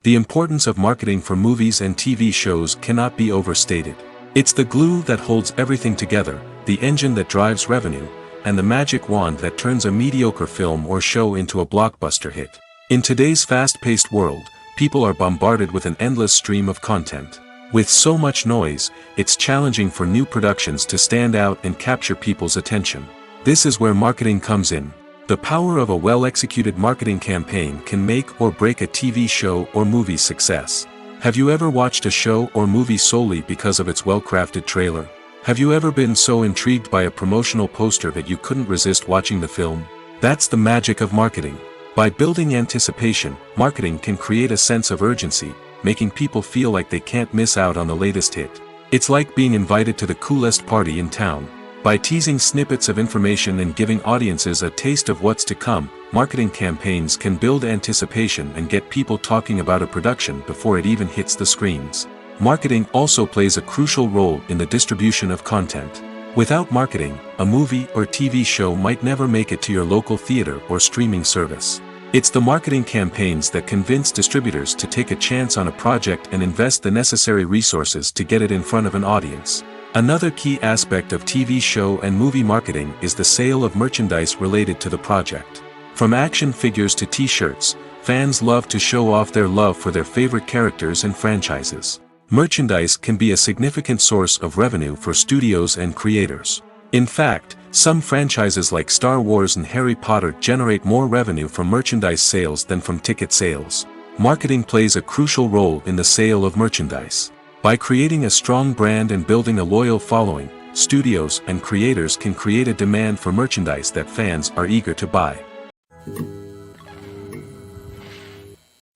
The importance of marketing for movies and TV shows cannot be overstated. It's the glue that holds everything together, the engine that drives revenue, and the magic wand that turns a mediocre film or show into a blockbuster hit. In today's fast-paced world, people are bombarded with an endless stream of content. With so much noise, it's challenging for new productions to stand out and capture people's attention. This is where marketing comes in. The power of a well-executed marketing campaign can make or break a TV show or movie's success. Have you ever watched a show or movie solely because of its well-crafted trailer? Have you ever been so intrigued by a promotional poster that you couldn't resist watching the film? That's the magic of marketing. By building anticipation, marketing can create a sense of urgency, making people feel like they can't miss out on the latest hit. It's like being invited to the coolest party in town. By teasing snippets of information and giving audiences a taste of what's to come, marketing campaigns can build anticipation and get people talking about a production before it even hits the screens. Marketing also plays a crucial role in the distribution of content. Without marketing, a movie or TV show might never make it to your local theater or streaming service. It's the marketing campaigns that convince distributors to take a chance on a project and invest the necessary resources to get it in front of an audience. Another key aspect of TV show and movie marketing is the sale of merchandise related to the project. From action figures to t-shirts, fans love to show off their love for their favorite characters and franchises. Merchandise can be a significant source of revenue for studios and creators. In fact, some franchises like Star Wars and Harry Potter generate more revenue from merchandise sales than from ticket sales. Marketing plays a crucial role in the sale of merchandise. By creating a strong brand and building a loyal following, studios and creators can create a demand for merchandise that fans are eager to buy.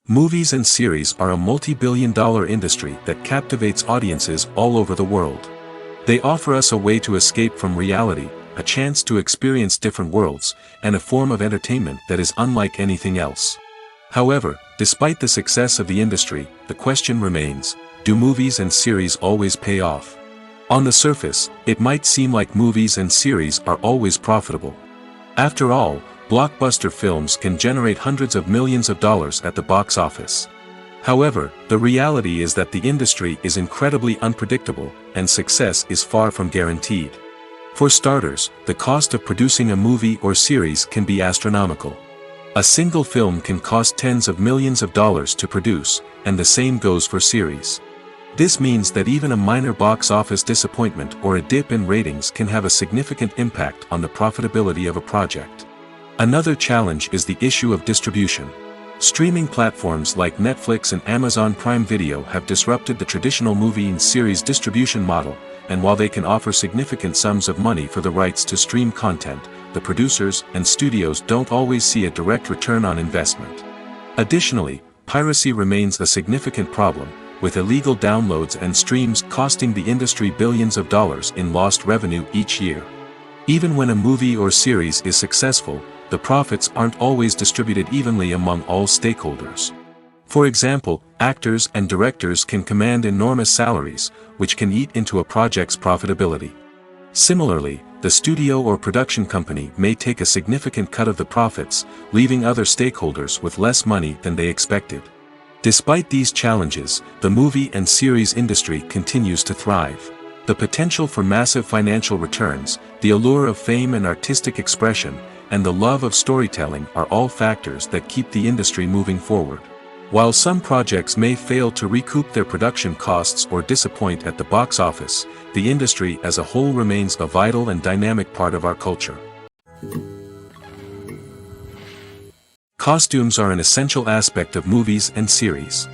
Movies and series are a multi-billion-dollar industry that captivates audiences all over the world. They offer us a way to escape from reality, a chance to experience different worlds, and a form of entertainment that is unlike anything else. However, despite the success of the industry, the question remains: do movies and series always pay off? On the surface, it might seem like movies and series are always profitable. After all, blockbuster films can generate hundreds of millions of dollars at the box office. However, the reality is that the industry is incredibly unpredictable, and success is far from guaranteed. For starters, the cost of producing a movie or series can be astronomical. A single film can cost tens of millions of dollars to produce, and the same goes for series. This means that even a minor box office disappointment or a dip in ratings can have a significant impact on the profitability of a project. Another challenge is the issue of distribution. Streaming platforms like Netflix and Amazon Prime Video have disrupted the traditional movie and series distribution model, and while they can offer significant sums of money for the rights to stream content, the producers and studios don't always see a direct return on investment. Additionally, piracy remains a significant problem, with illegal downloads and streams costing the industry billions of dollars in lost revenue each year. Even when a movie or series is successful, the profits aren't always distributed evenly among all stakeholders. For example, actors and directors can command enormous salaries, which can eat into a project's profitability. Similarly, the studio or production company may take a significant cut of the profits, leaving other stakeholders with less money than they expected. Despite these challenges, the movie and series industry continues to thrive. The potential for massive financial returns, the allure of fame and artistic expression, and the love of storytelling are all factors that keep the industry moving forward. While some projects may fail to recoup their production costs or disappoint at the box office, the industry as a whole remains a vital and dynamic part of our culture. Costumes are an essential aspect of movies and series.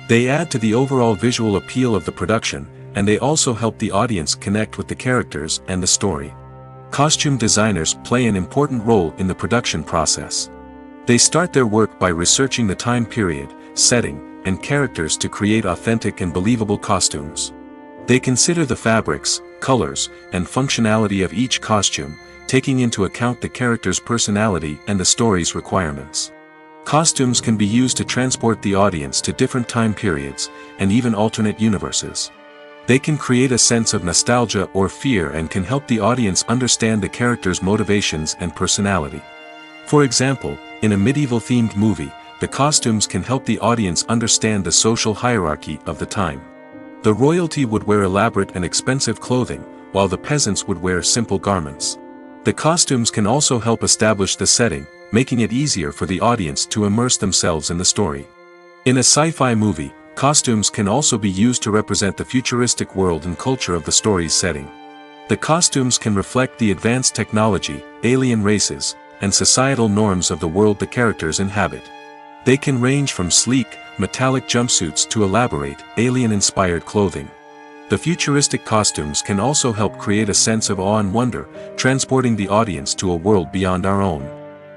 They add to the overall visual appeal of the production, and they also help the audience connect with the characters and the story. Costume designers play an important role in the production process. They start their work by researching the time period, setting, and characters to create authentic and believable costumes. They consider the fabrics, colors, and functionality of each costume, taking into account the character's personality and the story's requirements. Costumes can be used to transport the audience to different time periods, and even alternate universes. They can create a sense of nostalgia or fear and can help the audience understand the character's motivations and personality. For example, in a medieval-themed movie, the costumes can help the audience understand the social hierarchy of the time. The royalty would wear elaborate and expensive clothing, while the peasants would wear simple garments. The costumes can also help establish the setting, making it easier for the audience to immerse themselves in the story. In a sci-fi movie, costumes can also be used to represent the futuristic world and culture of the story's setting. The costumes can reflect the advanced technology, alien races, and societal norms of the world the characters inhabit. They can range from sleek, metallic jumpsuits to elaborate, alien-inspired clothing. The futuristic costumes can also help create a sense of awe and wonder, transporting the audience to a world beyond our own.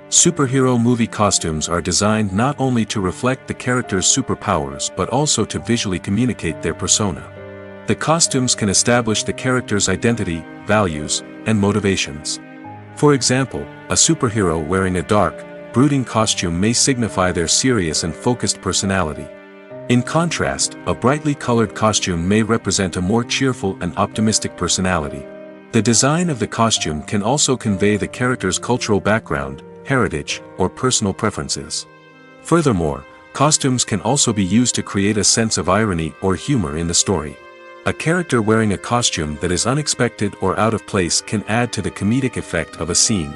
Superhero movie costumes are designed not only to reflect the character's superpowers but also to visually communicate their persona. The costumes can establish the character's identity, values, and motivations. For example, a superhero wearing a dark, brooding costume may signify their serious and focused personality. In contrast, a brightly colored costume may represent a more cheerful and optimistic personality. The design of the costume can also convey the character's cultural background, heritage, or personal preferences. Furthermore, costumes can also be used to create a sense of irony or humor in the story. A character wearing a costume that is unexpected or out of place can add to the comedic effect of a scene.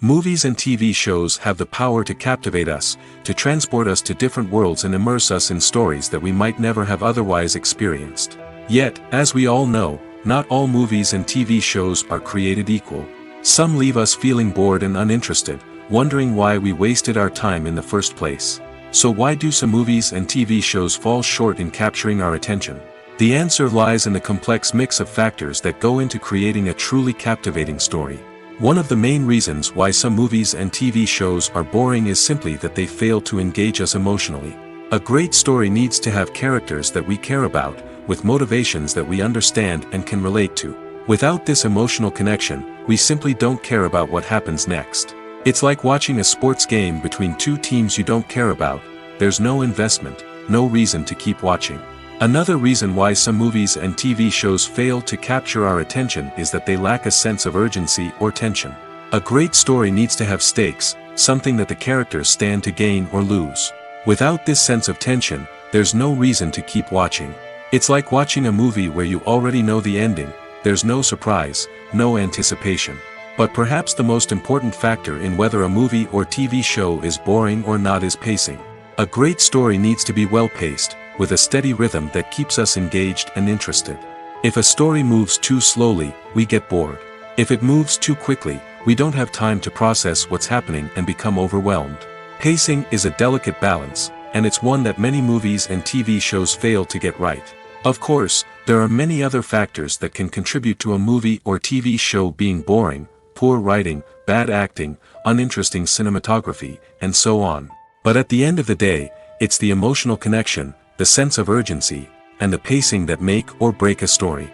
Movies and TV shows have the power to captivate us, to transport us to different worlds and immerse us in stories that we might never have otherwise experienced. Yet, as we all know, not all movies and TV shows are created equal. Some leave us feeling bored and uninterested, wondering why we wasted our time in the first place. So why do some movies and TV shows fall short in capturing our attention? The answer lies in the complex mix of factors that go into creating a truly captivating story. One of the main reasons why some movies and TV shows are boring is simply that they fail to engage us emotionally. A great story needs to have characters that we care about, with motivations that we understand and can relate to. Without this emotional connection, we simply don't care about what happens next. It's like watching a sports game between two teams you don't care about. There's no investment, no reason to keep watching. Another reason why some movies and TV shows fail to capture our attention is that they lack a sense of urgency or tension. A great story needs to have stakes, something that the characters stand to gain or lose. Without this sense of tension, there's no reason to keep watching. It's like watching a movie where you already know the ending. There's no surprise, no anticipation. But perhaps the most important factor in whether a movie or TV show is boring or not is pacing. A great story needs to be well-paced, with a steady rhythm that keeps us engaged and interested. If a story moves too slowly, we get bored. If it moves too quickly, we don't have time to process what's happening and become overwhelmed. Pacing is a delicate balance, and it's one that many movies and TV shows fail to get right. Of course, there are many other factors that can contribute to a movie or TV show being boring: poor writing, bad acting, uninteresting cinematography, and so on. But at the end of the day, it's the emotional connection, the sense of urgency, and the pacing that make or break a story.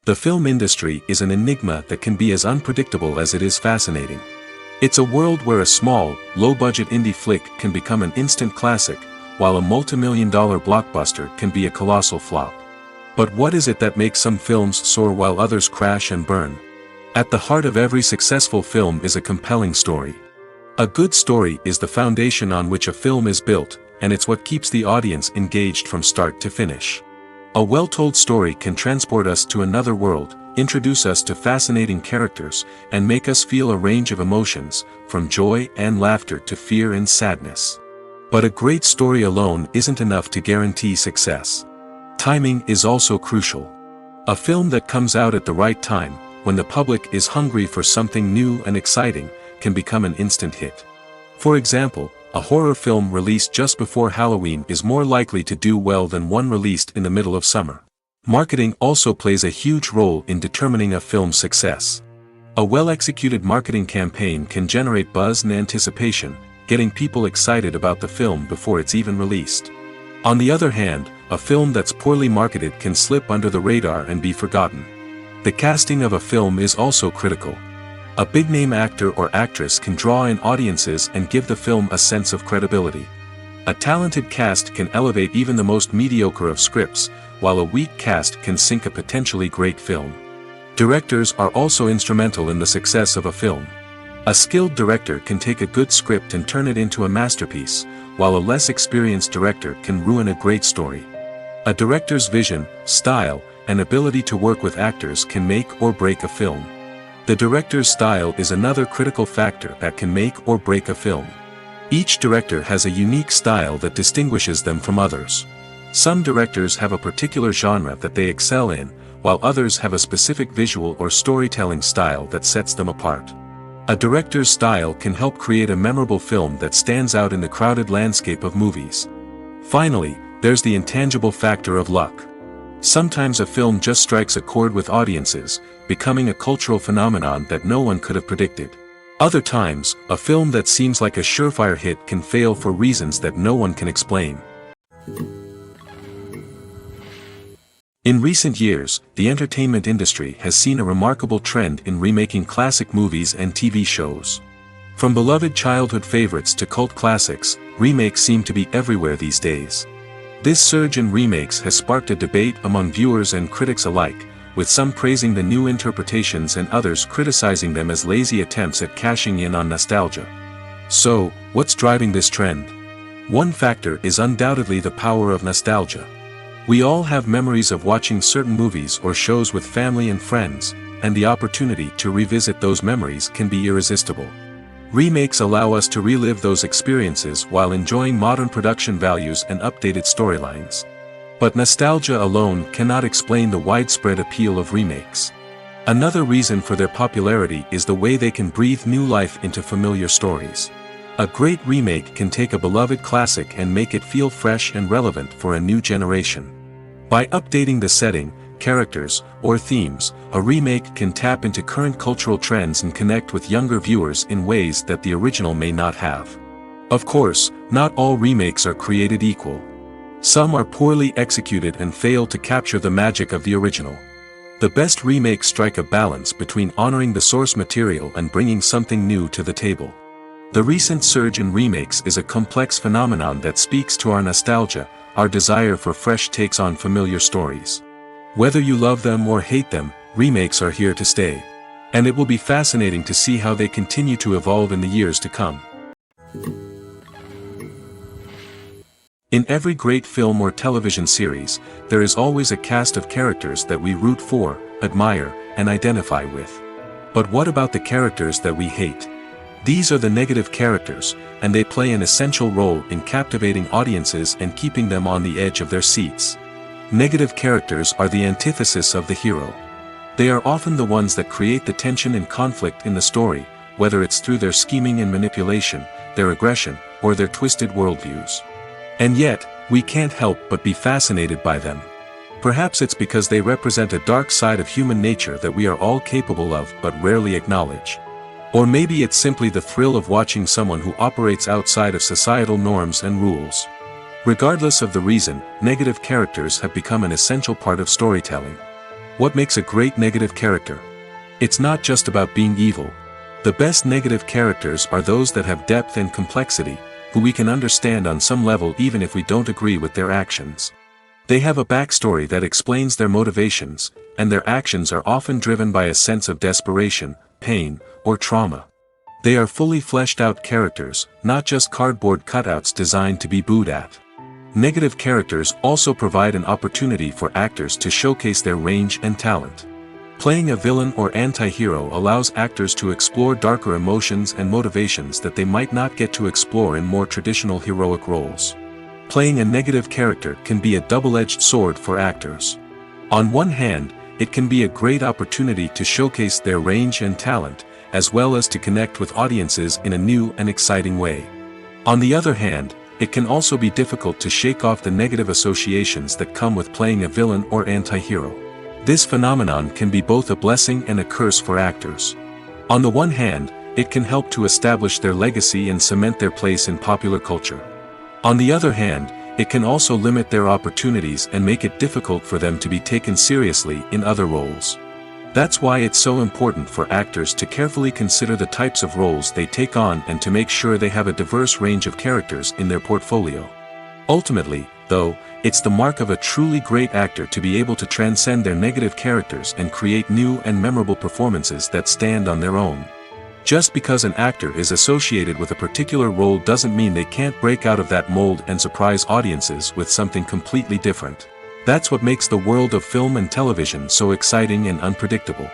The film industry is an enigma that can be as unpredictable as it is fascinating. It's a world where a small, low-budget indie flick can become an instant classic, while a multi-million-dollar blockbuster can be a colossal flop. But what is it that makes some films soar while others crash and burn? At the heart of every successful film is a compelling story. A good story is the foundation on which a film is built, and it's what keeps the audience engaged from start to finish. A well-told story can transport us to another world, introduce us to fascinating characters, and make us feel a range of emotions, from joy and laughter to fear and sadness. But a great story alone isn't enough to guarantee success. Timing is also crucial. A film that comes out at the right time, when the public is hungry for something new and exciting, can become an instant hit. For example, a horror film released just before Halloween is more likely to do well than one released in the middle of summer. Marketing also plays a huge role in determining a film's success. A well-executed marketing campaign can generate buzz and anticipation, getting people excited about the film before it's even released. On the other hand, a film that's poorly marketed can slip under the radar and be forgotten. The casting of a film is also critical. A big-name actor or actress can draw in audiences and give the film a sense of credibility. A talented cast can elevate even the most mediocre of scripts, while a weak cast can sink a potentially great film. Directors are also instrumental in the success of a film. A skilled director can take a good script and turn it into a masterpiece, while a less experienced director can ruin a great story. A director's vision, style, and ability to work with actors can make or break a film. The director's style is another critical factor that can make or break a film. Each director has a unique style that distinguishes them from others. Some directors have a particular genre that they excel in, while others have a specific visual or storytelling style that sets them apart. A director's style can help create a memorable film that stands out in the crowded landscape of movies. Finally, there's the intangible factor of luck. Sometimes a film just strikes a chord with audiences, becoming a cultural phenomenon that no one could have predicted. Other times, a film that seems like a surefire hit can fail for reasons that no one can explain. In recent years, the entertainment industry has seen a remarkable trend in remaking classic movies and TV shows. From beloved childhood favorites to cult classics, remakes seem to be everywhere these days. This surge in remakes has sparked a debate among viewers and critics alike, with some praising the new interpretations and others criticizing them as lazy attempts at cashing in on nostalgia. So, what's driving this trend? One factor is undoubtedly the power of nostalgia. We all have memories of watching certain movies or shows with family and friends, and the opportunity to revisit those memories can be irresistible. Remakes allow us to relive those experiences while enjoying modern production values and updated storylines. But nostalgia alone cannot explain the widespread appeal of remakes. Another reason for their popularity is the way they can breathe new life into familiar stories. A great remake can take a beloved classic and make it feel fresh and relevant for a new generation. By updating the setting, characters, or themes, a remake can tap into current cultural trends and connect with younger viewers in ways that the original may not have. Of course, not all remakes are created equal. Some are poorly executed and fail to capture the magic of the original. The best remakes strike a balance between honoring the source material and bringing something new to the table. The recent surge in remakes is a complex phenomenon that speaks to our nostalgia, our desire for fresh takes on familiar stories. Whether you love them or hate them, remakes are here to stay. And it will be fascinating to see how they continue to evolve in the years to come. In every great film or television series, there is always a cast of characters that we root for, admire, and identify with. But what about the characters that we hate? These are the negative characters, and they play an essential role in captivating audiences and keeping them on the edge of their seats. Negative characters are the antithesis of the hero. They are often the ones that create the tension and conflict in the story, whether it's through their scheming and manipulation, their aggression, or their twisted worldviews. And yet, we can't help but be fascinated by them. Perhaps it's because they represent a dark side of human nature that we are all capable of but rarely acknowledge. Or maybe it's simply the thrill of watching someone who operates outside of societal norms and rules. Regardless of the reason, negative characters have become an essential part of storytelling. What makes a great negative character? It's not just about being evil. The best negative characters are those that have depth and complexity, who we can understand on some level even if we don't agree with their actions. They have a backstory that explains their motivations, and their actions are often driven by a sense of desperation, pain, or trauma. They are fully fleshed out characters, not just cardboard cutouts designed to be booed at. Negative characters also provide an opportunity for actors to showcase their range and talent. Playing a villain or anti-hero allows actors to explore darker emotions and motivations that they might not get to explore in more traditional heroic roles. Playing a negative character can be a double-edged sword for actors. On one hand, it can be a great opportunity to showcase their range and talent, as well as to connect with audiences in a new and exciting way. On the other hand, it can also be difficult to shake off the negative associations that come with playing a villain or anti-hero. This phenomenon can be both a blessing and a curse for actors. On the one hand, it can help to establish their legacy and cement their place in popular culture. On the other hand, it can also limit their opportunities and make it difficult for them to be taken seriously in other roles. That's why it's so important for actors to carefully consider the types of roles they take on and to make sure they have a diverse range of characters in their portfolio. Ultimately, though, it's the mark of a truly great actor to be able to transcend their negative characters and create new and memorable performances that stand on their own. Just because an actor is associated with a particular role doesn't mean they can't break out of that mold and surprise audiences with something completely different. That's what makes the world of film and television so exciting and unpredictable.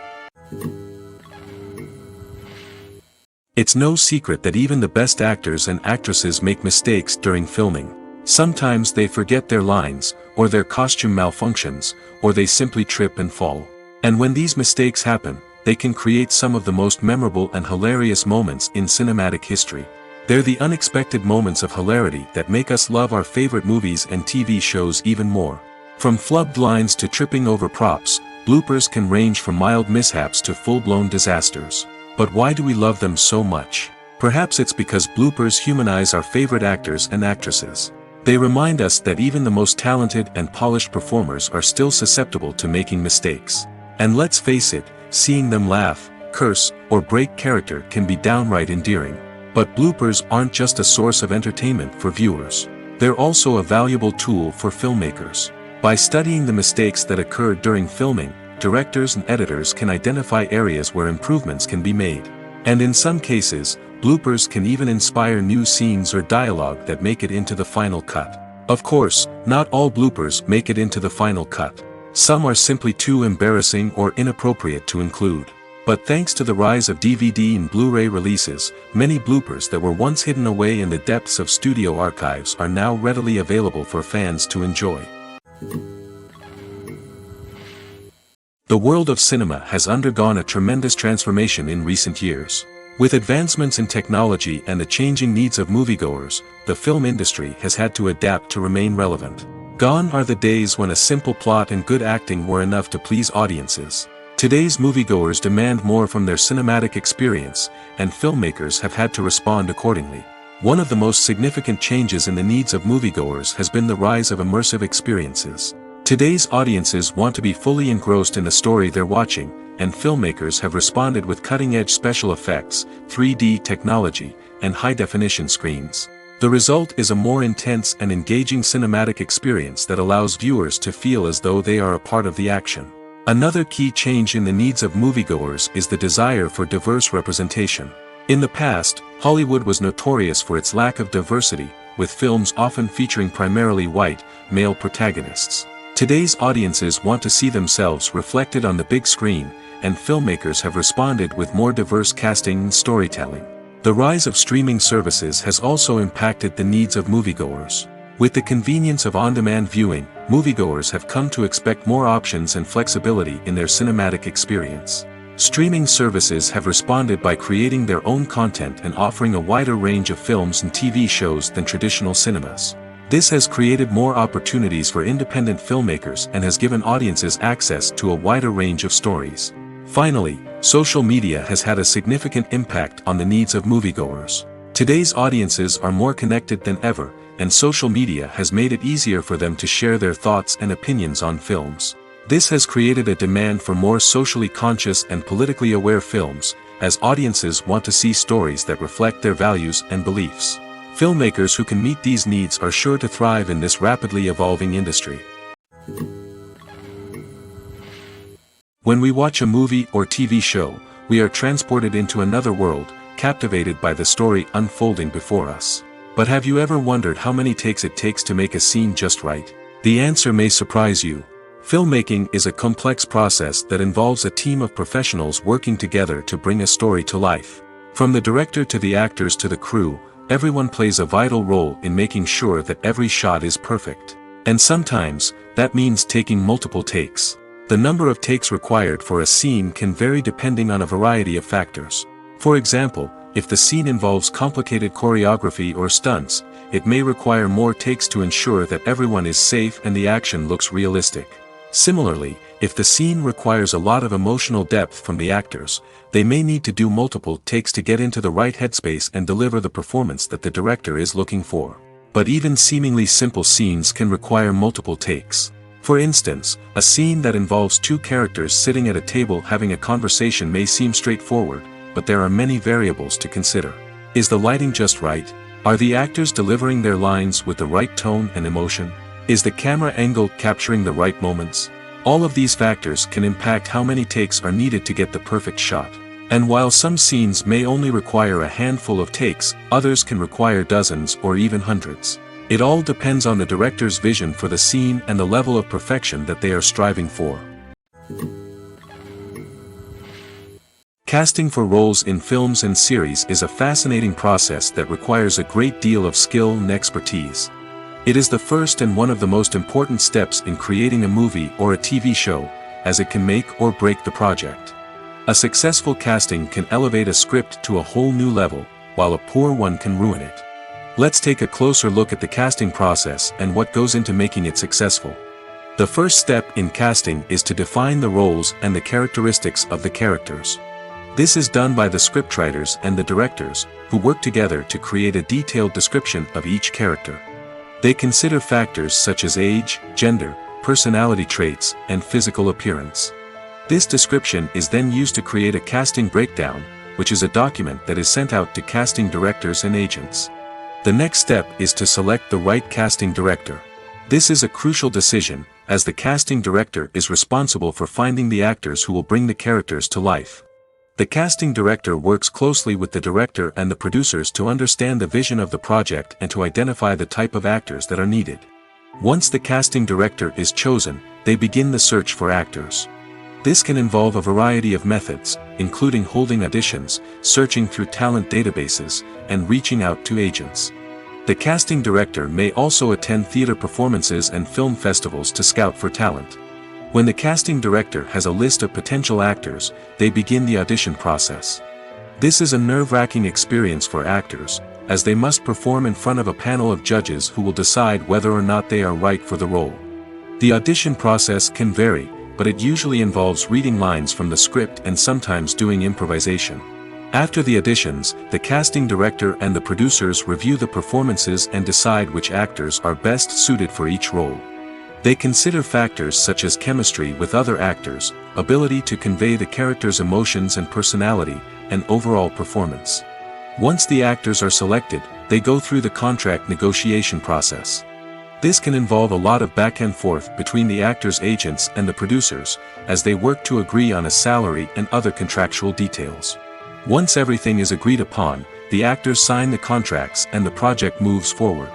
It's no secret that even the best actors and actresses make mistakes during filming. Sometimes they forget their lines, or their costume malfunctions, or they simply trip and fall. And when these mistakes happen, they can create some of the most memorable and hilarious moments in cinematic history. They're the unexpected moments of hilarity that make us love our favorite movies and TV shows even more. From flubbed lines to tripping over props, bloopers can range from mild mishaps to full-blown disasters. But why do we love them so much? Perhaps it's because bloopers humanize our favorite actors and actresses. They remind us that even the most talented and polished performers are still susceptible to making mistakes. And let's face it, seeing them laugh, curse, or break character can be downright endearing. But bloopers aren't just a source of entertainment for viewers. They're also a valuable tool for filmmakers. By studying the mistakes that occurred during filming, directors and editors can identify areas where improvements can be made. And in some cases, bloopers can even inspire new scenes or dialogue that make it into the final cut. Of course, not all bloopers make it into the final cut. Some are simply too embarrassing or inappropriate to include. But thanks to the rise of DVD and Blu-ray releases, many bloopers that were once hidden away in the depths of studio archives are now readily available for fans to enjoy. The world of cinema has undergone a tremendous transformation in recent years. With advancements in technology and the changing needs of moviegoers, the film industry has had to adapt to remain relevant. Gone are the days when a simple plot and good acting were enough to please audiences. Today's moviegoers demand more from their cinematic experience, and filmmakers have had to respond accordingly. One of the most significant changes in the needs of moviegoers has been the rise of immersive experiences. Today's audiences want to be fully engrossed in the story they're watching, and filmmakers have responded with cutting-edge special effects, 3D technology, and high-definition screens. The result is a more intense and engaging cinematic experience that allows viewers to feel as though they are a part of the action. Another key change in the needs of moviegoers is the desire for diverse representation. In the past, Hollywood was notorious for its lack of diversity, with films often featuring primarily white, male protagonists. Today's audiences want to see themselves reflected on the big screen, and filmmakers have responded with more diverse casting and storytelling. The rise of streaming services has also impacted the needs of moviegoers. With the convenience of on-demand viewing, moviegoers have come to expect more options and flexibility in their cinematic experience. Streaming services have responded by creating their own content and offering a wider range of films and TV shows than traditional cinemas. This has created more opportunities for independent filmmakers and has given audiences access to a wider range of stories. Finally, social media has had a significant impact on the needs of moviegoers. Today's audiences are more connected than ever, and social media has made it easier for them to share their thoughts and opinions on films. This has created a demand for more socially conscious and politically aware films, as audiences want to see stories that reflect their values and beliefs. Filmmakers who can meet these needs are sure to thrive in this rapidly evolving industry. When we watch a movie or TV show, we are transported into another world, captivated by the story unfolding before us. But have you ever wondered how many takes it takes to make a scene just right? The answer may surprise you. Filmmaking is a complex process that involves a team of professionals working together to bring a story to life. From the director to the actors to the crew, everyone plays a vital role in making sure that every shot is perfect. And sometimes, that means taking multiple takes. The number of takes required for a scene can vary depending on a variety of factors. For example, if the scene involves complicated choreography or stunts, it may require more takes to ensure that everyone is safe and the action looks realistic. Similarly, if the scene requires a lot of emotional depth from the actors, they may need to do multiple takes to get into the right headspace and deliver the performance that the director is looking for. But even seemingly simple scenes can require multiple takes. For instance, a scene that involves two characters sitting at a table having a conversation may seem straightforward, but there are many variables to consider. Is the lighting just right? Are the actors delivering their lines with the right tone and emotion? Is the camera angle capturing the right moments? All of these factors can impact how many takes are needed to get the perfect shot. And while some scenes may only require a handful of takes, others can require dozens or even hundreds. It all depends on the director's vision for the scene and the level of perfection that they are striving for. Casting for roles in films and series is a fascinating process that requires a great deal of skill and expertise. It is the first and one of the most important steps in creating a movie or a TV show, as it can make or break the project. A successful casting can elevate a script to a whole new level, while a poor one can ruin it. Let's take a closer look at the casting process and what goes into making it successful. The first step in casting is to define the roles and the characteristics of the characters. This is done by the scriptwriters and the directors, who work together to create a detailed description of each character. They consider factors such as age, gender, personality traits, and physical appearance. This description is then used to create a casting breakdown, which is a document that is sent out to casting directors and agents. The next step is to select the right casting director. This is a crucial decision, as the casting director is responsible for finding the actors who will bring the characters to life. The casting director works closely with the director and the producers to understand the vision of the project and to identify the type of actors that are needed. Once the casting director is chosen, they begin the search for actors. This can involve a variety of methods, including holding auditions, searching through talent databases, and reaching out to agents. The casting director may also attend theater performances and film festivals to scout for talent. When the casting director has a list of potential actors, they begin the audition process. This is a nerve-wracking experience for actors, as they must perform in front of a panel of judges who will decide whether or not they are right for the role. The audition process can vary, but it usually involves reading lines from the script and sometimes doing improvisation. After the auditions, the casting director and the producers review the performances and decide which actors are best suited for each role. They consider factors such as chemistry with other actors, ability to convey the character's emotions and personality, and overall performance. Once the actors are selected, they go through the contract negotiation process. This can involve a lot of back and forth between the actors' agents and the producers, as they work to agree on a salary and other contractual details. Once everything is agreed upon, the actors sign the contracts and the project moves forward.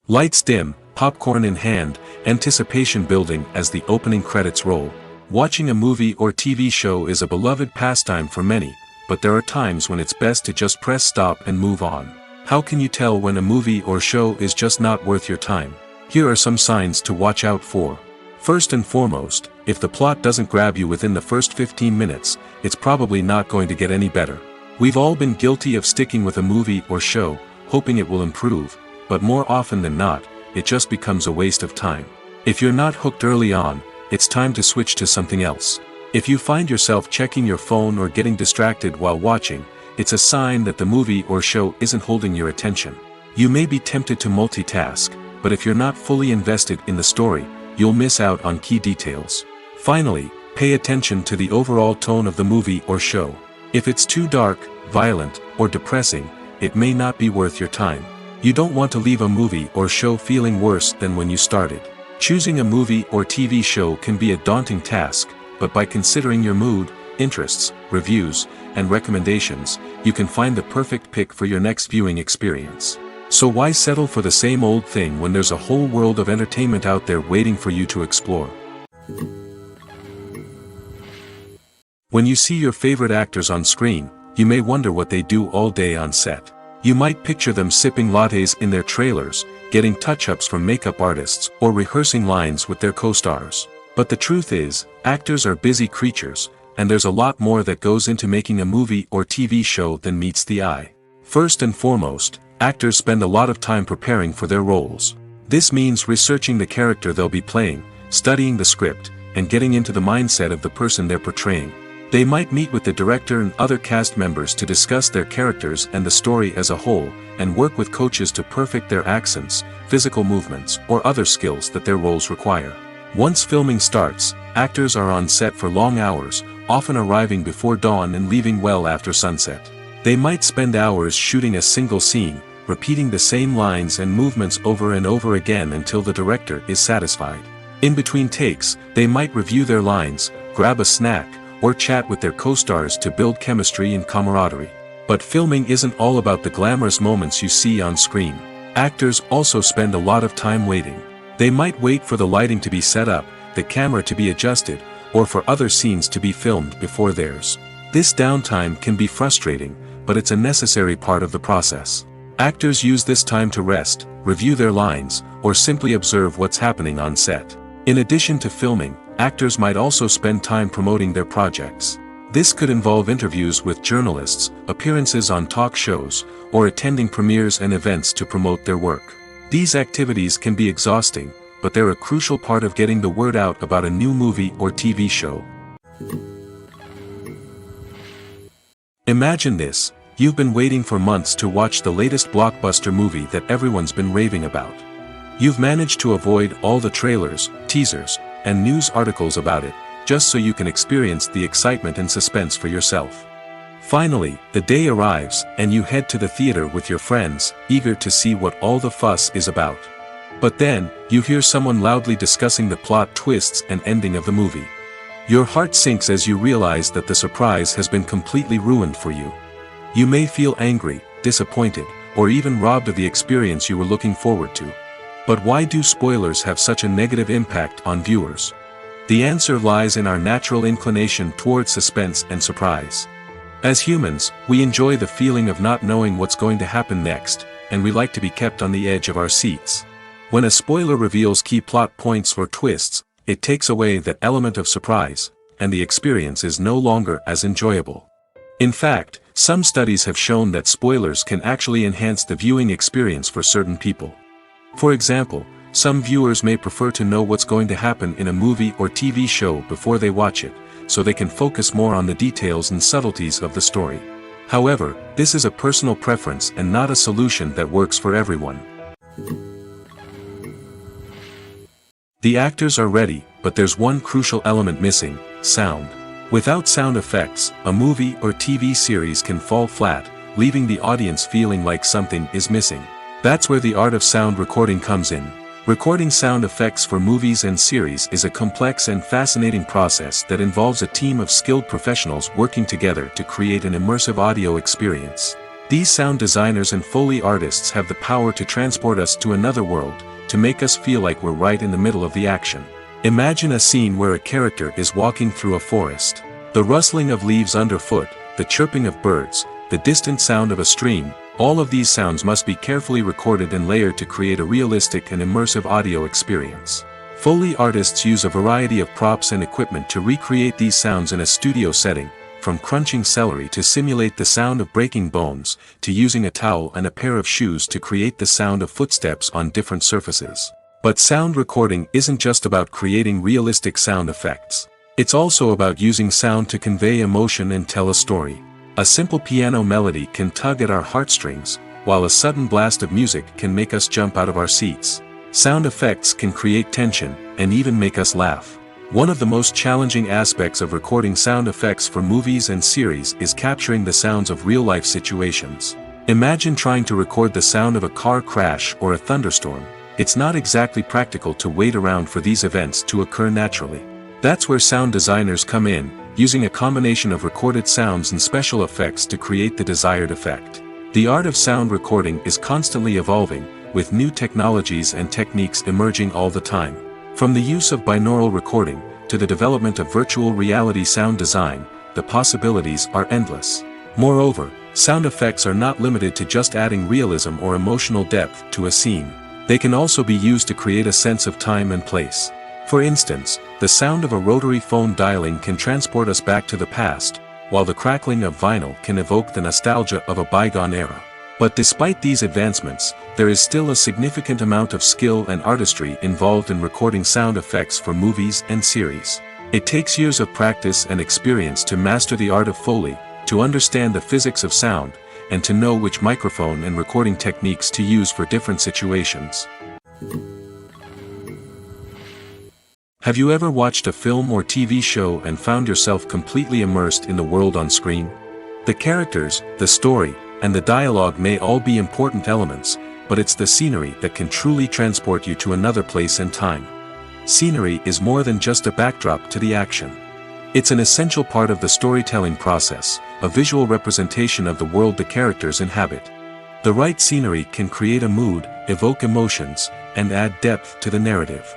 Lights dim, popcorn in hand, anticipation building as the opening credits roll. Watching a movie or TV show is a beloved pastime for many, but there are times when it's best to just press stop and move on. How can you tell when a movie or show is just not worth your time? Here are some signs to watch out for. First and foremost, if the plot doesn't grab you within the first 15 minutes, it's probably not going to get any better. We've all been guilty of sticking with a movie or show, hoping it will improve, but more often than not, it just becomes a waste of time. If you're not hooked early on, it's time to switch to something else. If you find yourself checking your phone or getting distracted while watching, it's a sign that the movie or show isn't holding your attention. You may be tempted to multitask, but if you're not fully invested in the story, you'll miss out on key details. Finally, pay attention to the overall tone of the movie or show. If it's too dark, violent, or depressing, it may not be worth your time. You don't want to leave a movie or show feeling worse than when you started. Choosing a movie or TV show can be a daunting task, but by considering your mood, interests, reviews, and recommendations, you can find the perfect pick for your next viewing experience. So why settle for the same old thing when there's a whole world of entertainment out there waiting for you to explore? When you see your favorite actors on screen, you may wonder what they do all day on set. You might picture them sipping lattes in their trailers, getting touch-ups from makeup artists, or rehearsing lines with their co-stars. But the truth is, actors are busy creatures, and there's a lot more that goes into making a movie or TV show than meets the eye. First and foremost, actors spend a lot of time preparing for their roles. This means researching the character they'll be playing, studying the script, and getting into the mindset of the person they're portraying. They might meet with the director and other cast members to discuss their characters and the story as a whole, and work with coaches to perfect their accents, physical movements, or other skills that their roles require. Once filming starts, actors are on set for long hours, often arriving before dawn and leaving well after sunset. They might spend hours shooting a single scene, repeating the same lines and movements over and over again until the director is satisfied. In between takes, they might review their lines, grab a snack, or chat with their co-stars to build chemistry and camaraderie. But filming isn't all about the glamorous moments you see on screen. Actors also spend a lot of time waiting. They might wait for the lighting to be set up, the camera to be adjusted, or for other scenes to be filmed before theirs. This downtime can be frustrating, but it's a necessary part of the process. Actors use this time to rest, review their lines, or simply observe what's happening on set. In addition to filming, actors might also spend time promoting their projects. This could involve interviews with journalists, appearances on talk shows, or attending premieres and events to promote their work. These activities can be exhausting, but they're a crucial part of getting the word out about a new movie or TV show. Imagine this: you've been waiting for months to watch the latest blockbuster movie that everyone's been raving about. You've managed to avoid all the trailers, teasers, and news articles about it, just so you can experience the excitement and suspense for yourself. Finally, the day arrives, and you head to the theater with your friends, eager to see what all the fuss is about. But then, you hear someone loudly discussing the plot twists and ending of the movie. Your heart sinks as you realize that the surprise has been completely ruined for you. You may feel angry, disappointed, or even robbed of the experience you were looking forward to. But why do spoilers have such a negative impact on viewers? The answer lies in our natural inclination toward suspense and surprise. As humans, we enjoy the feeling of not knowing what's going to happen next, and we like to be kept on the edge of our seats. When a spoiler reveals key plot points or twists, it takes away that element of surprise, and the experience is no longer as enjoyable. In fact, some studies have shown that spoilers can actually enhance the viewing experience for certain people. For example, some viewers may prefer to know what's going to happen in a movie or TV show before they watch it, so they can focus more on the details and subtleties of the story. However, this is a personal preference and not a solution that works for everyone. The actors are ready, but there's one crucial element missing: sound. Without sound effects, a movie or TV series can fall flat, leaving the audience feeling like something is missing. That's where the art of sound recording comes in. Recording sound effects for movies and series is a complex and fascinating process that involves a team of skilled professionals working together to create an immersive audio experience. These sound designers and Foley artists have the power to transport us to another world, to make us feel like we're right in the middle of the action. Imagine a scene where a character is walking through a forest. The rustling of leaves underfoot, the chirping of birds, the distant sound of a stream, all of these sounds must be carefully recorded and layered to create a realistic and immersive audio experience. Foley artists use a variety of props and equipment to recreate these sounds in a studio setting, from crunching celery to simulate the sound of breaking bones, to using a towel and a pair of shoes to create the sound of footsteps on different surfaces. But sound recording isn't just about creating realistic sound effects. It's also about using sound to convey emotion and tell a story. A simple piano melody can tug at our heartstrings, while a sudden blast of music can make us jump out of our seats. Sound effects can create tension, and even make us laugh. One of the most challenging aspects of recording sound effects for movies and series is capturing the sounds of real-life situations. Imagine trying to record the sound of a car crash or a thunderstorm. It's not exactly practical to wait around for these events to occur naturally. That's where sound designers come in, using a combination of recorded sounds and special effects to create the desired effect. The art of sound recording is constantly evolving, with new technologies and techniques emerging all the time. From the use of binaural recording, to the development of virtual reality sound design, the possibilities are endless. Moreover, sound effects are not limited to just adding realism or emotional depth to a scene. They can also be used to create a sense of time and place. For instance, the sound of a rotary phone dialing can transport us back to the past, while the crackling of vinyl can evoke the nostalgia of a bygone era. But despite these advancements, there is still a significant amount of skill and artistry involved in recording sound effects for movies and series. It takes years of practice and experience to master the art of Foley, to understand the physics of sound, and to know which microphone and recording techniques to use for different situations. Have you ever watched a film or TV show and found yourself completely immersed in the world on screen? The characters, the story, and the dialogue may all be important elements, but it's the scenery that can truly transport you to another place and time. Scenery is more than just a backdrop to the action. It's an essential part of the storytelling process, a visual representation of the world the characters inhabit. The right scenery can create a mood, evoke emotions, and add depth to the narrative.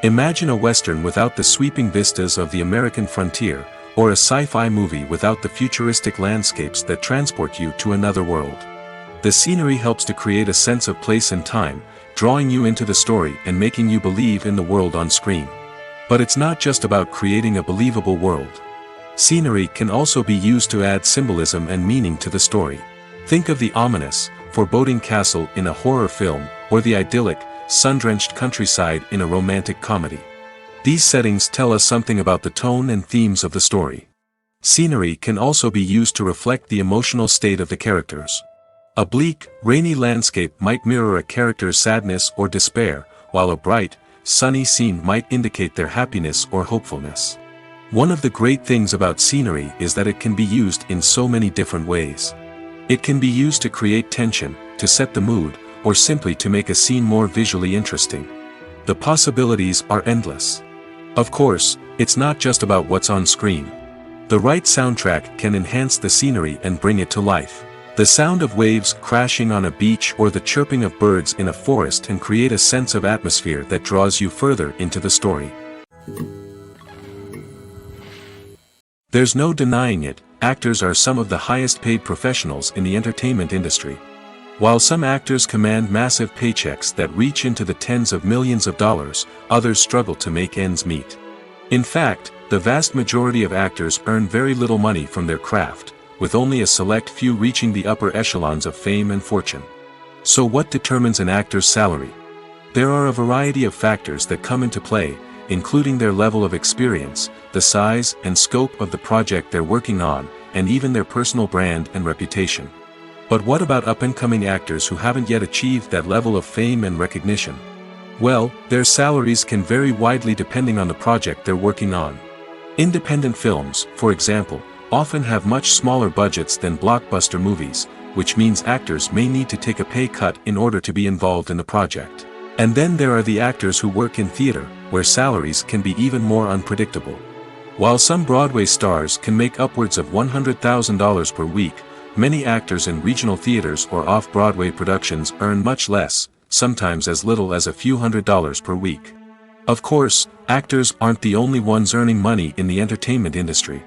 Imagine a Western without the sweeping vistas of the American frontier, or a sci-fi movie without the futuristic landscapes that transport you to another world. The scenery helps to create a sense of place and time, drawing you into the story and making you believe in the world on screen. But it's not just about creating a believable world. Scenery can also be used to add symbolism and meaning to the story. Think of the ominous, foreboding castle in a horror film, or the idyllic, sun-drenched countryside in a romantic comedy. These settings tell us something about the tone and themes of the story. Scenery can also be used to reflect the emotional state of the characters. A bleak, rainy landscape might mirror a character's sadness or despair, while a bright, sunny scene might indicate their happiness or hopefulness. One of the great things about scenery is that it can be used in so many different ways. It can be used to create tension, to set the mood, or simply to make a scene more visually interesting. The possibilities are endless. Of course, it's not just about what's on screen. The right soundtrack can enhance the scenery and bring it to life. The sound of waves crashing on a beach or the chirping of birds in a forest can create a sense of atmosphere that draws you further into the story. There's no denying it, actors are some of the highest paid professionals in the entertainment industry. While some actors command massive paychecks that reach into the tens of millions of dollars, others struggle to make ends meet. In fact, the vast majority of actors earn very little money from their craft, with only a select few reaching the upper echelons of fame and fortune. So what determines an actor's salary? There are a variety of factors that come into play, including their level of experience, the size and scope of the project they're working on, and even their personal brand and reputation. But what about up-and-coming actors who haven't yet achieved that level of fame and recognition? Well, their salaries can vary widely depending on the project they're working on. Independent films, for example, often have much smaller budgets than blockbuster movies, which means actors may need to take a pay cut in order to be involved in the project. And then there are the actors who work in theater, where salaries can be even more unpredictable. While some Broadway stars can make upwards of $100,000 per week, many actors in regional theaters or off-Broadway productions earn much less, sometimes as little as a few $100s per week. Of course, actors aren't the only ones earning money in the entertainment industry.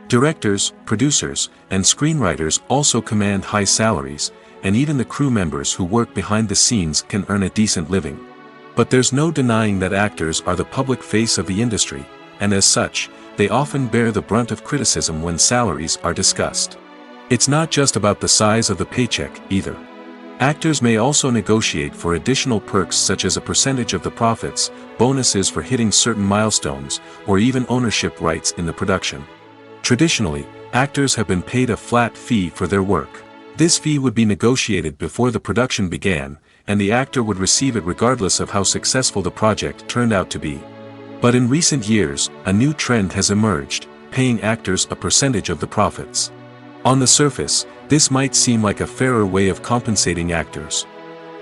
Directors, producers, and screenwriters also command high salaries, and even the crew members who work behind the scenes can earn a decent living. But there's no denying that actors are the public face of the industry, and as such, they often bear the brunt of criticism when salaries are discussed. It's not just about the size of the paycheck, either. Actors may also negotiate for additional perks such as a percentage of the profits, bonuses for hitting certain milestones, or even ownership rights in the production. Traditionally, actors have been paid a flat fee for their work. This fee would be negotiated before the production began, and the actor would receive it regardless of how successful the project turned out to be. But in recent years, a new trend has emerged, paying actors a percentage of the profits. On the surface, this might seem like a fairer way of compensating actors.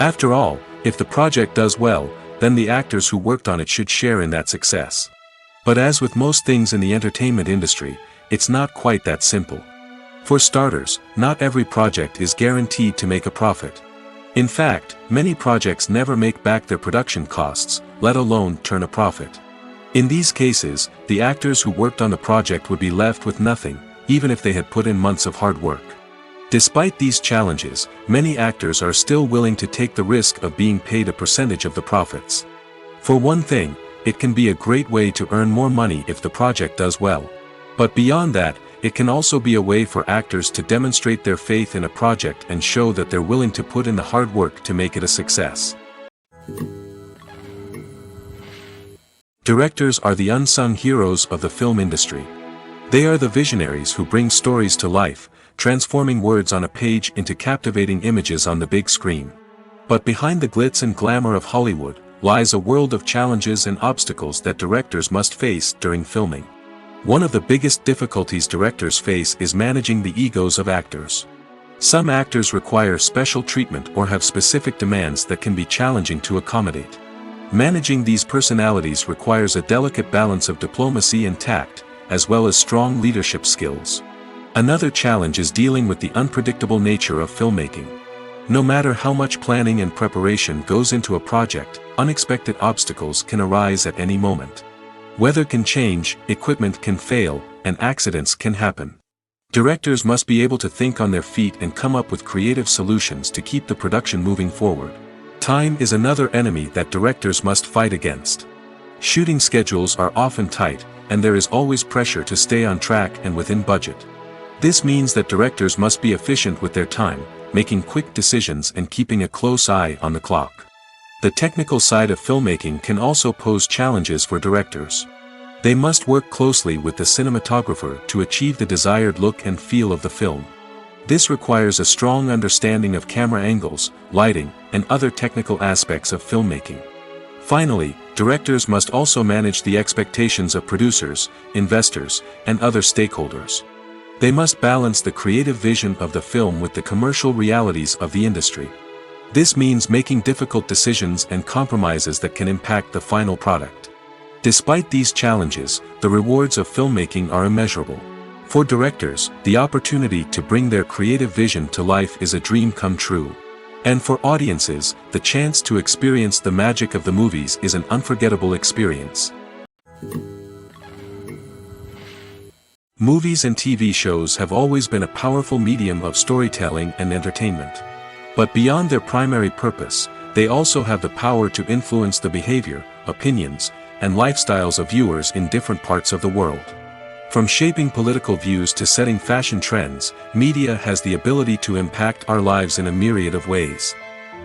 After all, if the project does well, then the actors who worked on it should share in that success. But as with most things in the entertainment industry, it's not quite that simple. For starters, not every project is guaranteed to make a profit. In fact, many projects never make back their production costs, let alone turn a profit. In these cases, the actors who worked on the project would be left with nothing, even if they had put in months of hard work. Despite these challenges, many actors are still willing to take the risk of being paid a percentage of the profits. For one thing, it can be a great way to earn more money if the project does well. But beyond that, it can also be a way for actors to demonstrate their faith in a project and show that they're willing to put in the hard work to make it a success. Directors are the unsung heroes of the film industry. They are the visionaries who bring stories to life, transforming words on a page into captivating images on the big screen. But behind the glitz and glamour of Hollywood, lies a world of challenges and obstacles that directors must face during filming. One of the biggest difficulties directors face is managing the egos of actors. Some actors require special treatment or have specific demands that can be challenging to accommodate. Managing these personalities requires a delicate balance of diplomacy and tact, as well as strong leadership skills. Another challenge is dealing with the unpredictable nature of filmmaking. No matter how much planning and preparation goes into a project, unexpected obstacles can arise at any moment. Weather can change, equipment can fail, and accidents can happen. Directors must be able to think on their feet and come up with creative solutions to keep the production moving forward. Time is another enemy that directors must fight against. Shooting schedules are often tight, and there is always pressure to stay on track and within budget. This means that directors must be efficient with their time, making quick decisions and keeping a close eye on the clock. The technical side of filmmaking can also pose challenges for directors. They must work closely with the cinematographer to achieve the desired look and feel of the film. This requires a strong understanding of camera angles, lighting, and other technical aspects of filmmaking. Finally, directors must also manage the expectations of producers, investors, and other stakeholders. They must balance the creative vision of the film with the commercial realities of the industry. This means making difficult decisions and compromises that can impact the final product. Despite these challenges, the rewards of filmmaking are immeasurable. For directors, the opportunity to bring their creative vision to life is a dream come true. And for audiences, the chance to experience the magic of the movies is an unforgettable experience. Movies and TV shows have always been a powerful medium of storytelling and entertainment. But beyond their primary purpose, they also have the power to influence the behavior, opinions, and lifestyles of viewers in different parts of the world. From shaping political views to setting fashion trends, media has the ability to impact our lives in a myriad of ways.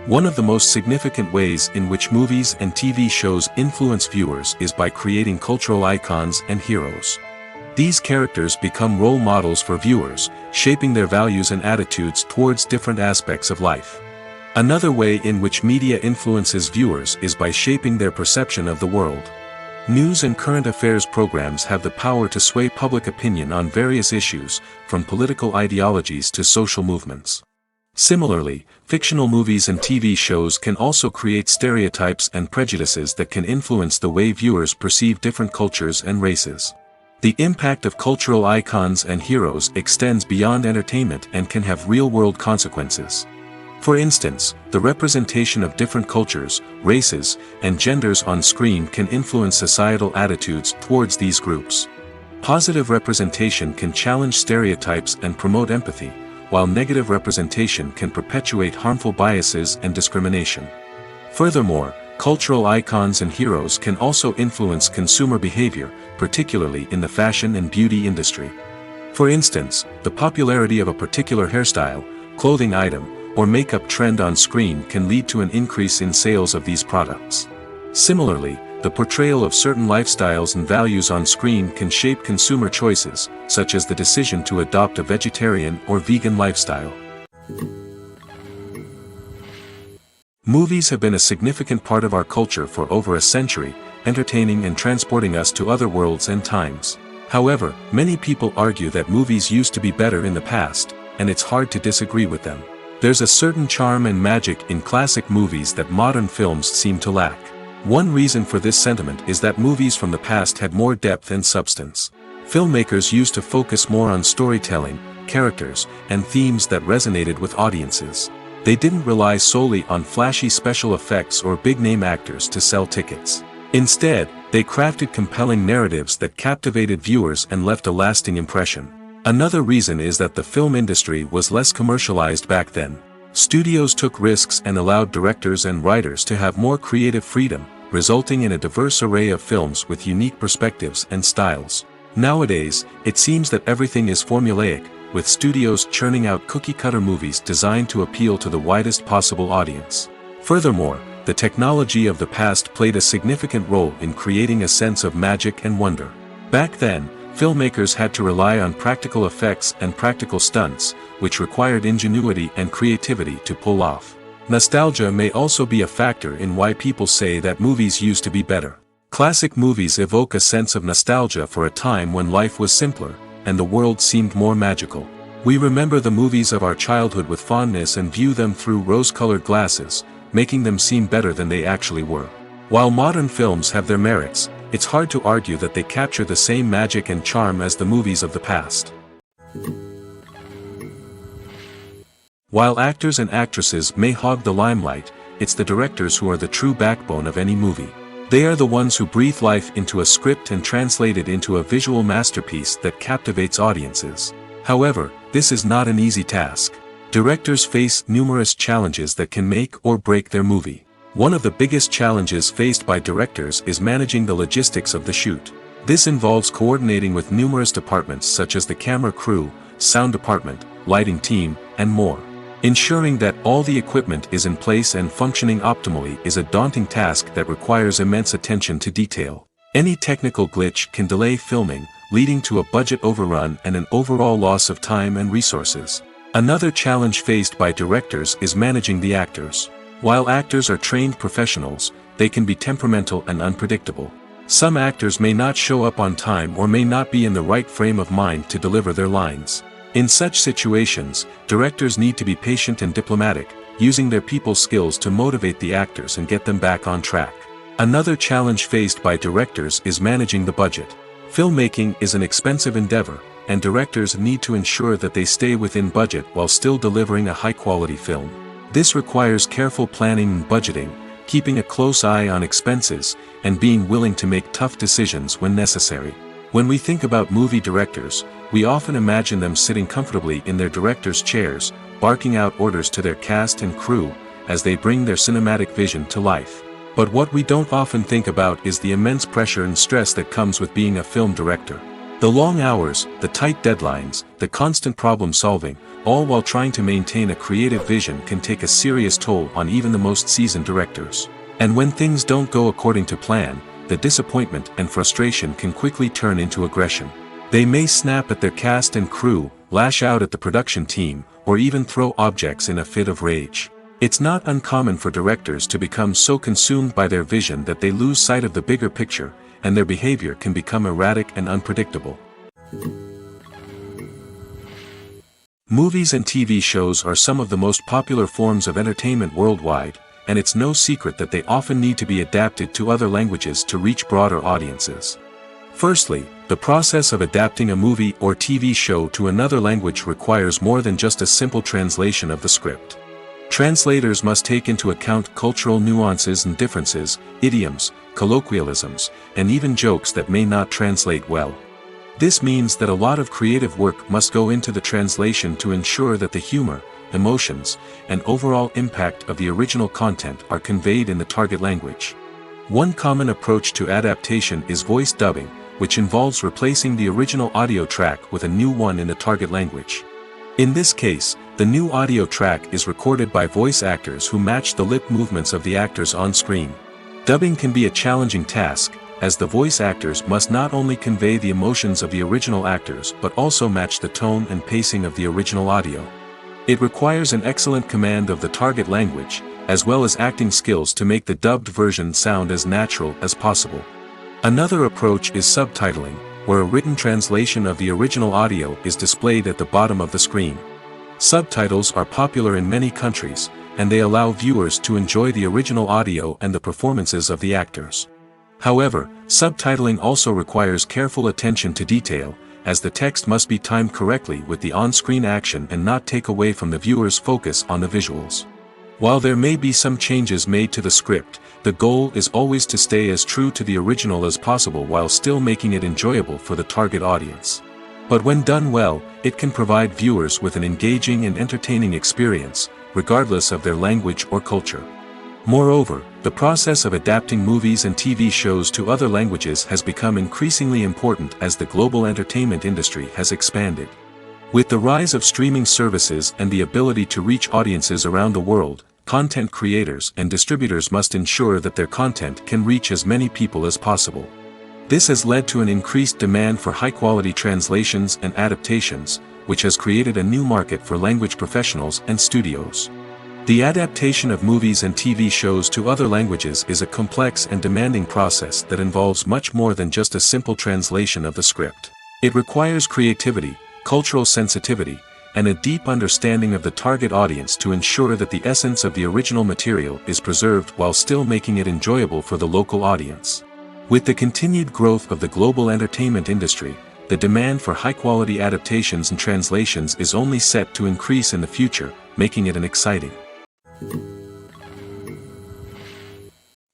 One of the most significant ways in which movies and TV shows influence viewers is by creating cultural icons and heroes. These characters become role models for viewers, shaping their values and attitudes towards different aspects of life. Another way in which media influences viewers is by shaping their perception of the world. News and current affairs programs have the power to sway public opinion on various issues, from political ideologies to social movements. Similarly, fictional movies and TV shows can also create stereotypes and prejudices that can influence the way viewers perceive different cultures and races. The impact of cultural icons and heroes extends beyond entertainment and can have real-world consequences. For instance, the representation of different cultures, races, and genders on screen can influence societal attitudes towards these groups. Positive representation can challenge stereotypes and promote empathy, while negative representation can perpetuate harmful biases and discrimination. Furthermore, cultural icons and heroes can also influence consumer behavior, particularly in the fashion and beauty industry. For instance, the popularity of a particular hairstyle, clothing item, or makeup trend on screen can lead to an increase in sales of these products. Similarly, the portrayal of certain lifestyles and values on screen can shape consumer choices, such as the decision to adopt a vegetarian or vegan lifestyle. Movies have been a significant part of our culture for over a century, entertaining and transporting us to other worlds and times. However, many people argue that movies used to be better in the past, and it's hard to disagree with them. There's a certain charm and magic in classic movies that modern films seem to lack. One reason for this sentiment is that movies from the past had more depth and substance. Filmmakers used to focus more on storytelling, characters, and themes that resonated with audiences. They didn't rely solely on flashy special effects or big-name actors to sell tickets. Instead, they crafted compelling narratives that captivated viewers and left a lasting impression. Another reason is that the film industry was less commercialized back then. Studios took risks and allowed directors and writers to have more creative freedom, resulting in a diverse array of films with unique perspectives and styles. Nowadays, it seems that everything is formulaic, with studios churning out cookie-cutter movies designed to appeal to the widest possible audience. Furthermore, the technology of the past played a significant role in creating a sense of magic and wonder. Back then, filmmakers had to rely on practical effects and practical stunts, which required ingenuity and creativity to pull off. Nostalgia may also be a factor in why people say that movies used to be better. Classic movies evoke a sense of nostalgia for a time when life was simpler, and the world seemed more magical. We remember the movies of our childhood with fondness and view them through rose-colored glasses, making them seem better than they actually were. While modern films have their merits, it's hard to argue that they capture the same magic and charm as the movies of the past. While actors and actresses may hog the limelight, it's the directors who are the true backbone of any movie. They are the ones who breathe life into a script and translate it into a visual masterpiece that captivates audiences. However, this is not an easy task. Directors face numerous challenges that can make or break their movie. One of the biggest challenges faced by directors is managing the logistics of the shoot. This involves coordinating with numerous departments such as the camera crew, sound department, lighting team, and more. Ensuring that all the equipment is in place and functioning optimally is a daunting task that requires immense attention to detail. Any technical glitch can delay filming, leading to a budget overrun and an overall loss of time and resources. Another challenge faced by directors is managing the actors. While actors are trained professionals, they can be temperamental and unpredictable. Some actors may not show up on time or may not be in the right frame of mind to deliver their lines. In such situations, directors need to be patient and diplomatic, using their people skills to motivate the actors and get them back on track. Another challenge faced by directors is managing the budget. Filmmaking is an expensive endeavor, and directors need to ensure that they stay within budget while still delivering a high-quality film. This requires careful planning and budgeting, keeping a close eye on expenses, and being willing to make tough decisions when necessary. When we think about movie directors, we often imagine them sitting comfortably in their director's chairs, barking out orders to their cast and crew, as they bring their cinematic vision to life. But what we don't often think about is the immense pressure and stress that comes with being a film director. The long hours, the tight deadlines, the constant problem solving, all while trying to maintain a creative vision can take a serious toll on even the most seasoned directors. And when things don't go according to plan, the disappointment and frustration can quickly turn into aggression. They may snap at their cast and crew, lash out at the production team, or even throw objects in a fit of rage. It's not uncommon for directors to become so consumed by their vision that they lose sight of the bigger picture, and their behavior can become erratic and unpredictable. Movies and TV shows are some of the most popular forms of entertainment worldwide, and it's no secret that they often need to be adapted to other languages to reach broader audiences. Firstly, the process of adapting a movie or TV show to another language requires more than just a simple translation of the script. Translators must take into account cultural nuances and differences, idioms, colloquialisms, and even jokes that may not translate well. This means that a lot of creative work must go into the translation to ensure that the humor, emotions, and overall impact of the original content are conveyed in the target language. One common approach to adaptation is voice dubbing, which involves replacing the original audio track with a new one in the target language. In this case, the new audio track is recorded by voice actors who match the lip movements of the actors on screen. Dubbing can be a challenging task, as the voice actors must not only convey the emotions of the original actors but also match the tone and pacing of the original audio. It requires an excellent command of the target language, as well as acting skills to make the dubbed version sound as natural as possible. Another approach is subtitling, where a written translation of the original audio is displayed at the bottom of the screen. Subtitles are popular in many countries, and they allow viewers to enjoy the original audio and the performances of the actors. However, subtitling also requires careful attention to detail, as the text must be timed correctly with the on-screen action and not take away from the viewer's focus on the visuals. While there may be some changes made to the script, the goal is always to stay as true to the original as possible while still making it enjoyable for the target audience. But when done well, it can provide viewers with an engaging and entertaining experience, regardless of their language or culture. Moreover, the process of adapting movies and TV shows to other languages has become increasingly important as the global entertainment industry has expanded. With the rise of streaming services and the ability to reach audiences around the world, content creators and distributors must ensure that their content can reach as many people as possible. This has led to an increased demand for high-quality translations and adaptations, which has created a new market for language professionals and studios. The adaptation of movies and TV shows to other languages is a complex and demanding process that involves much more than just a simple translation of the script. It requires creativity, cultural sensitivity, and a deep understanding of the target audience to ensure that the essence of the original material is preserved while still making it enjoyable for the local audience. With the continued growth of the global entertainment industry, the demand for high-quality adaptations and translations is only set to increase in the future, making it an exciting.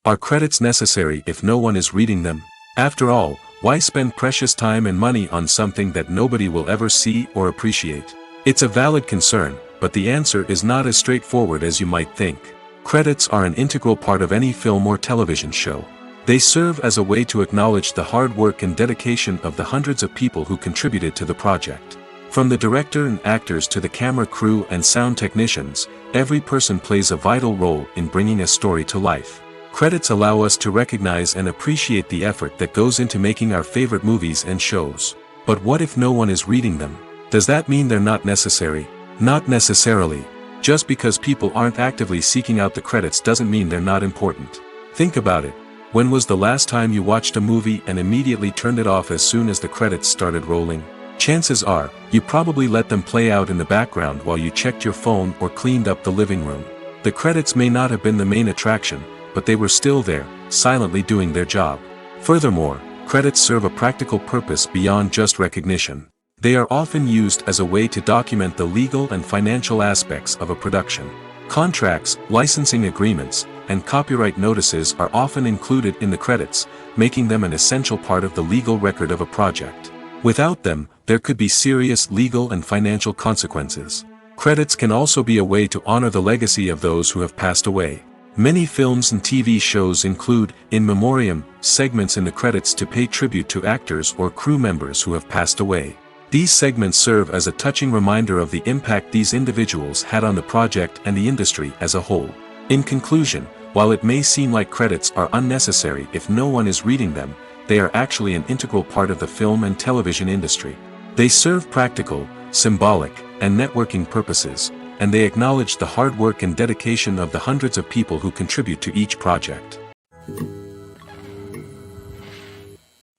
Are credits necessary if no one is reading them? After all, why spend precious time and money on something that nobody will ever see or appreciate? It's a valid concern, but the answer is not as straightforward as you might think. Credits are an integral part of any film or television show. They serve as a way to acknowledge the hard work and dedication of the hundreds of people who contributed to the project. From the director and actors to the camera crew and sound technicians, every person plays a vital role in bringing a story to life. Credits allow us to recognize and appreciate the effort that goes into making our favorite movies and shows. But what if no one is reading them? Does that mean they're not necessary? Not necessarily. Just because people aren't actively seeking out the credits doesn't mean they're not important. Think about it. When was the last time you watched a movie and immediately turned it off as soon as the credits started rolling? Chances are, you probably let them play out in the background while you checked your phone or cleaned up the living room. The credits may not have been the main attraction, but they were still there, silently doing their job. Furthermore, credits serve a practical purpose beyond just recognition. They are often used as a way to document the legal and financial aspects of a production. Contracts, licensing agreements, and copyright notices are often included in the credits, making them an essential part of the legal record of a project. Without them, there could be serious legal and financial consequences. Credits can also be a way to honor the legacy of those who have passed away. Many films and TV shows include, in memoriam, segments in the credits to pay tribute to actors or crew members who have passed away. These segments serve as a touching reminder of the impact these individuals had on the project and the industry as a whole. In conclusion, while it may seem like credits are unnecessary if no one is reading them, they are actually an integral part of the film and television industry. They serve practical, symbolic, and networking purposes, and they acknowledge the hard work and dedication of the hundreds of people who contribute to each project.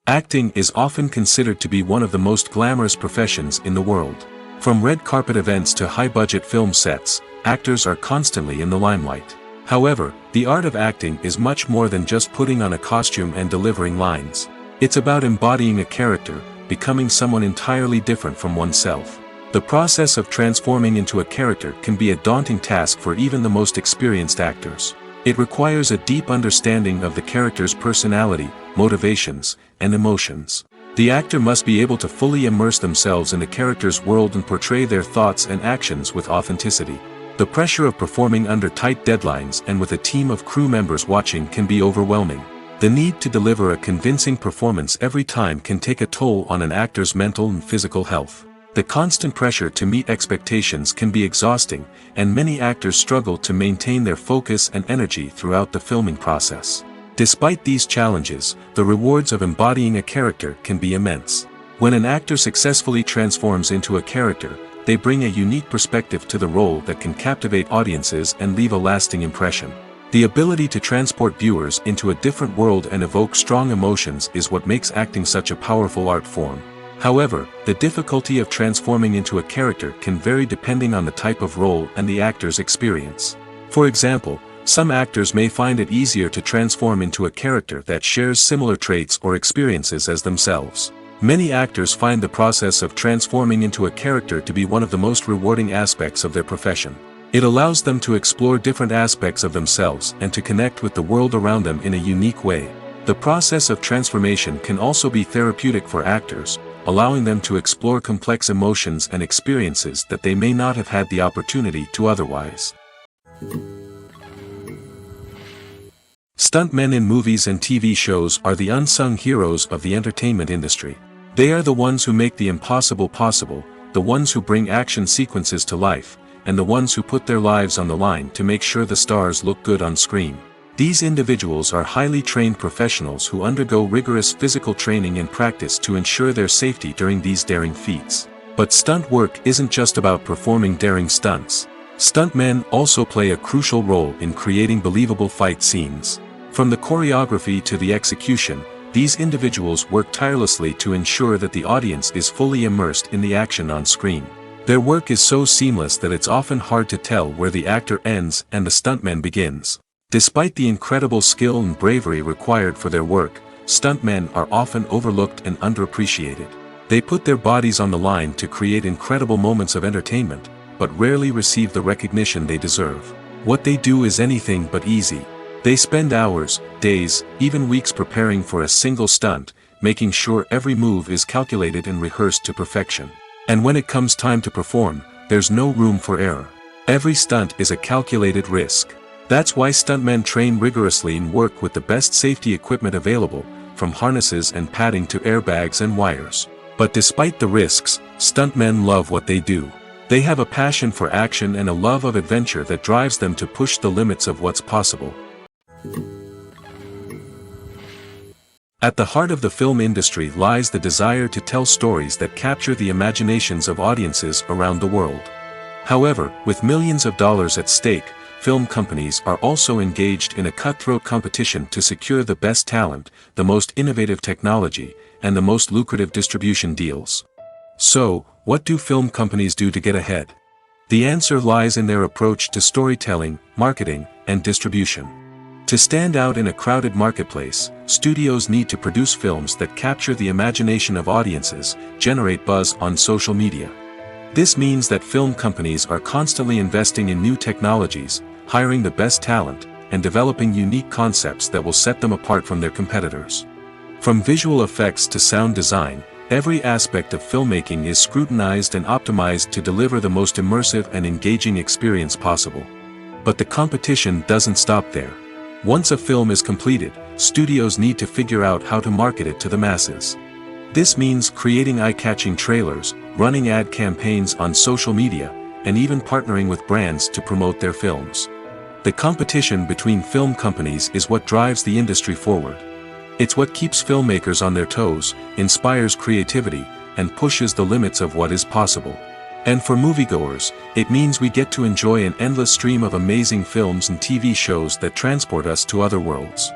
Acting is often considered to be one of the most glamorous professions in the world. From red carpet events to high-budget film sets, actors are constantly in the limelight. However, the art of acting is much more than just putting on a costume and delivering lines. It's about embodying a character, becoming someone entirely different from oneself. The process of transforming into a character can be a daunting task for even the most experienced actors. It requires a deep understanding of the character's personality, motivations, and emotions. The actor must be able to fully immerse themselves in the character's world and portray their thoughts and actions with authenticity. The pressure of performing under tight deadlines and with a team of crew members watching can be overwhelming. The need to deliver a convincing performance every time can take a toll on an actor's mental and physical health. The constant pressure to meet expectations can be exhausting, and many actors struggle to maintain their focus and energy throughout the filming process. Despite these challenges, the rewards of embodying a character can be immense. When an actor successfully transforms into a character, they bring a unique perspective to the role that can captivate audiences and leave a lasting impression. The ability to transport viewers into a different world and evoke strong emotions is what makes acting such a powerful art form. However, the difficulty of transforming into a character can vary depending on the type of role and the actor's experience. For example, some actors may find it easier to transform into a character that shares similar traits or experiences as themselves. Many actors find the process of transforming into a character to be one of the most rewarding aspects of their profession. It allows them to explore different aspects of themselves and to connect with the world around them in a unique way. The process of transformation can also be therapeutic for actors, allowing them to explore complex emotions and experiences that they may not have had the opportunity to otherwise. Stuntmen in movies and TV shows are the unsung heroes of the entertainment industry. They are the ones who make the impossible possible, the ones who bring action sequences to life, and the ones who put their lives on the line to make sure the stars look good on screen. These individuals are highly trained professionals who undergo rigorous physical training and practice to ensure their safety during these daring feats. But stunt work isn't just about performing daring stunts. Stuntmen also play a crucial role in creating believable fight scenes. From the choreography to the execution, these individuals work tirelessly to ensure that the audience is fully immersed in the action on screen. Their work is so seamless that it's often hard to tell where the actor ends and the stuntman begins. Despite the incredible skill and bravery required for their work, stuntmen are often overlooked and underappreciated. They put their bodies on the line to create incredible moments of entertainment, but rarely receive the recognition they deserve. What they do is anything but easy. They spend hours, days, even weeks preparing for a single stunt, making sure every move is calculated and rehearsed to perfection. And when it comes time to perform, there's no room for error. Every stunt is a calculated risk. That's why stuntmen train rigorously and work with the best safety equipment available, from harnesses and padding to airbags and wires. But despite the risks, stuntmen love what they do. They have a passion for action and a love of adventure that drives them to push the limits of what's possible. At the heart of the film industry lies the desire to tell stories that capture the imaginations of audiences around the world. However, with millions of dollars at stake, film companies are also engaged in a cutthroat competition to secure the best talent, the most innovative technology, and the most lucrative distribution deals. So, what do film companies do to get ahead? The answer lies in their approach to storytelling, marketing, and distribution. To stand out in a crowded marketplace, studios need to produce films that capture the imagination of audiences, generate buzz on social media. This means that film companies are constantly investing in new technologies, hiring the best talent, and developing unique concepts that will set them apart from their competitors. From visual effects to sound design, every aspect of filmmaking is scrutinized and optimized to deliver the most immersive and engaging experience possible. But the competition doesn't stop there. Once a film is completed, studios need to figure out how to market it to the masses. This means creating eye-catching trailers, running ad campaigns on social media, and even partnering with brands to promote their films. The competition between film companies is what drives the industry forward. It's what keeps filmmakers on their toes, inspires creativity, and pushes the limits of what is possible. And for moviegoers, it means we get to enjoy an endless stream of amazing films and TV shows that transport us to other worlds.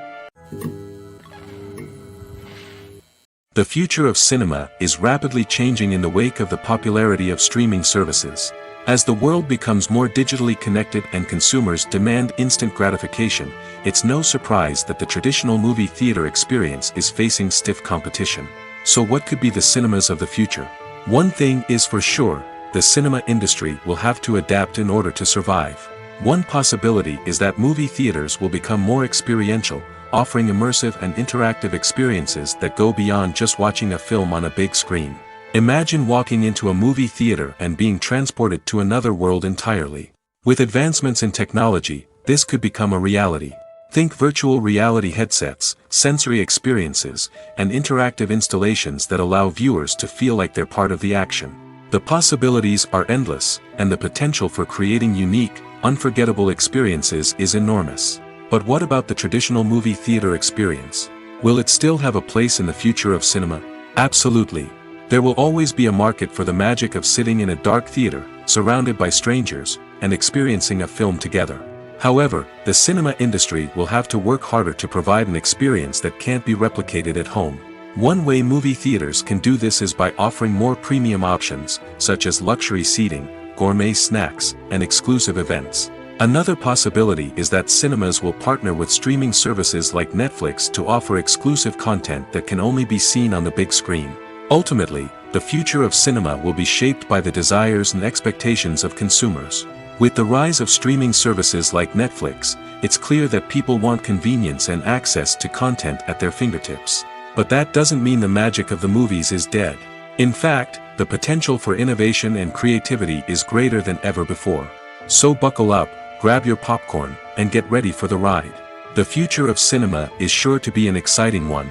The future of cinema is rapidly changing in the wake of the popularity of streaming services. As the world becomes more digitally connected and consumers demand instant gratification, it's no surprise that the traditional movie theater experience is facing stiff competition. So what could be the cinemas of the future? One thing is for sure, the cinema industry will have to adapt in order to survive. One possibility is that movie theaters will become more experiential, offering immersive and interactive experiences that go beyond just watching a film on a big screen. Imagine walking into a movie theater and being transported to another world entirely. With advancements in technology, this could become a reality. Think virtual reality headsets, sensory experiences, and interactive installations that allow viewers to feel like they're part of the action. The possibilities are endless, and the potential for creating unique, unforgettable experiences is enormous. But what about the traditional movie theater experience? Will it still have a place in the future of cinema? Absolutely. There will always be a market for the magic of sitting in a dark theater, surrounded by strangers, and experiencing a film together. However, the cinema industry will have to work harder to provide an experience that can't be replicated at home. One way movie theaters can do this is by offering more premium options, such as luxury seating, gourmet snacks, and exclusive events. Another possibility is that cinemas will partner with streaming services like Netflix to offer exclusive content that can only be seen on the big screen. Ultimately, the future of cinema will be shaped by the desires and expectations of consumers. With the rise of streaming services like Netflix, it's clear that people want convenience and access to content at their fingertips. But that doesn't mean the magic of the movies is dead. In fact, the potential for innovation and creativity is greater than ever before. So buckle up, grab your popcorn, and get ready for the ride. The future of cinema is sure to be an exciting one.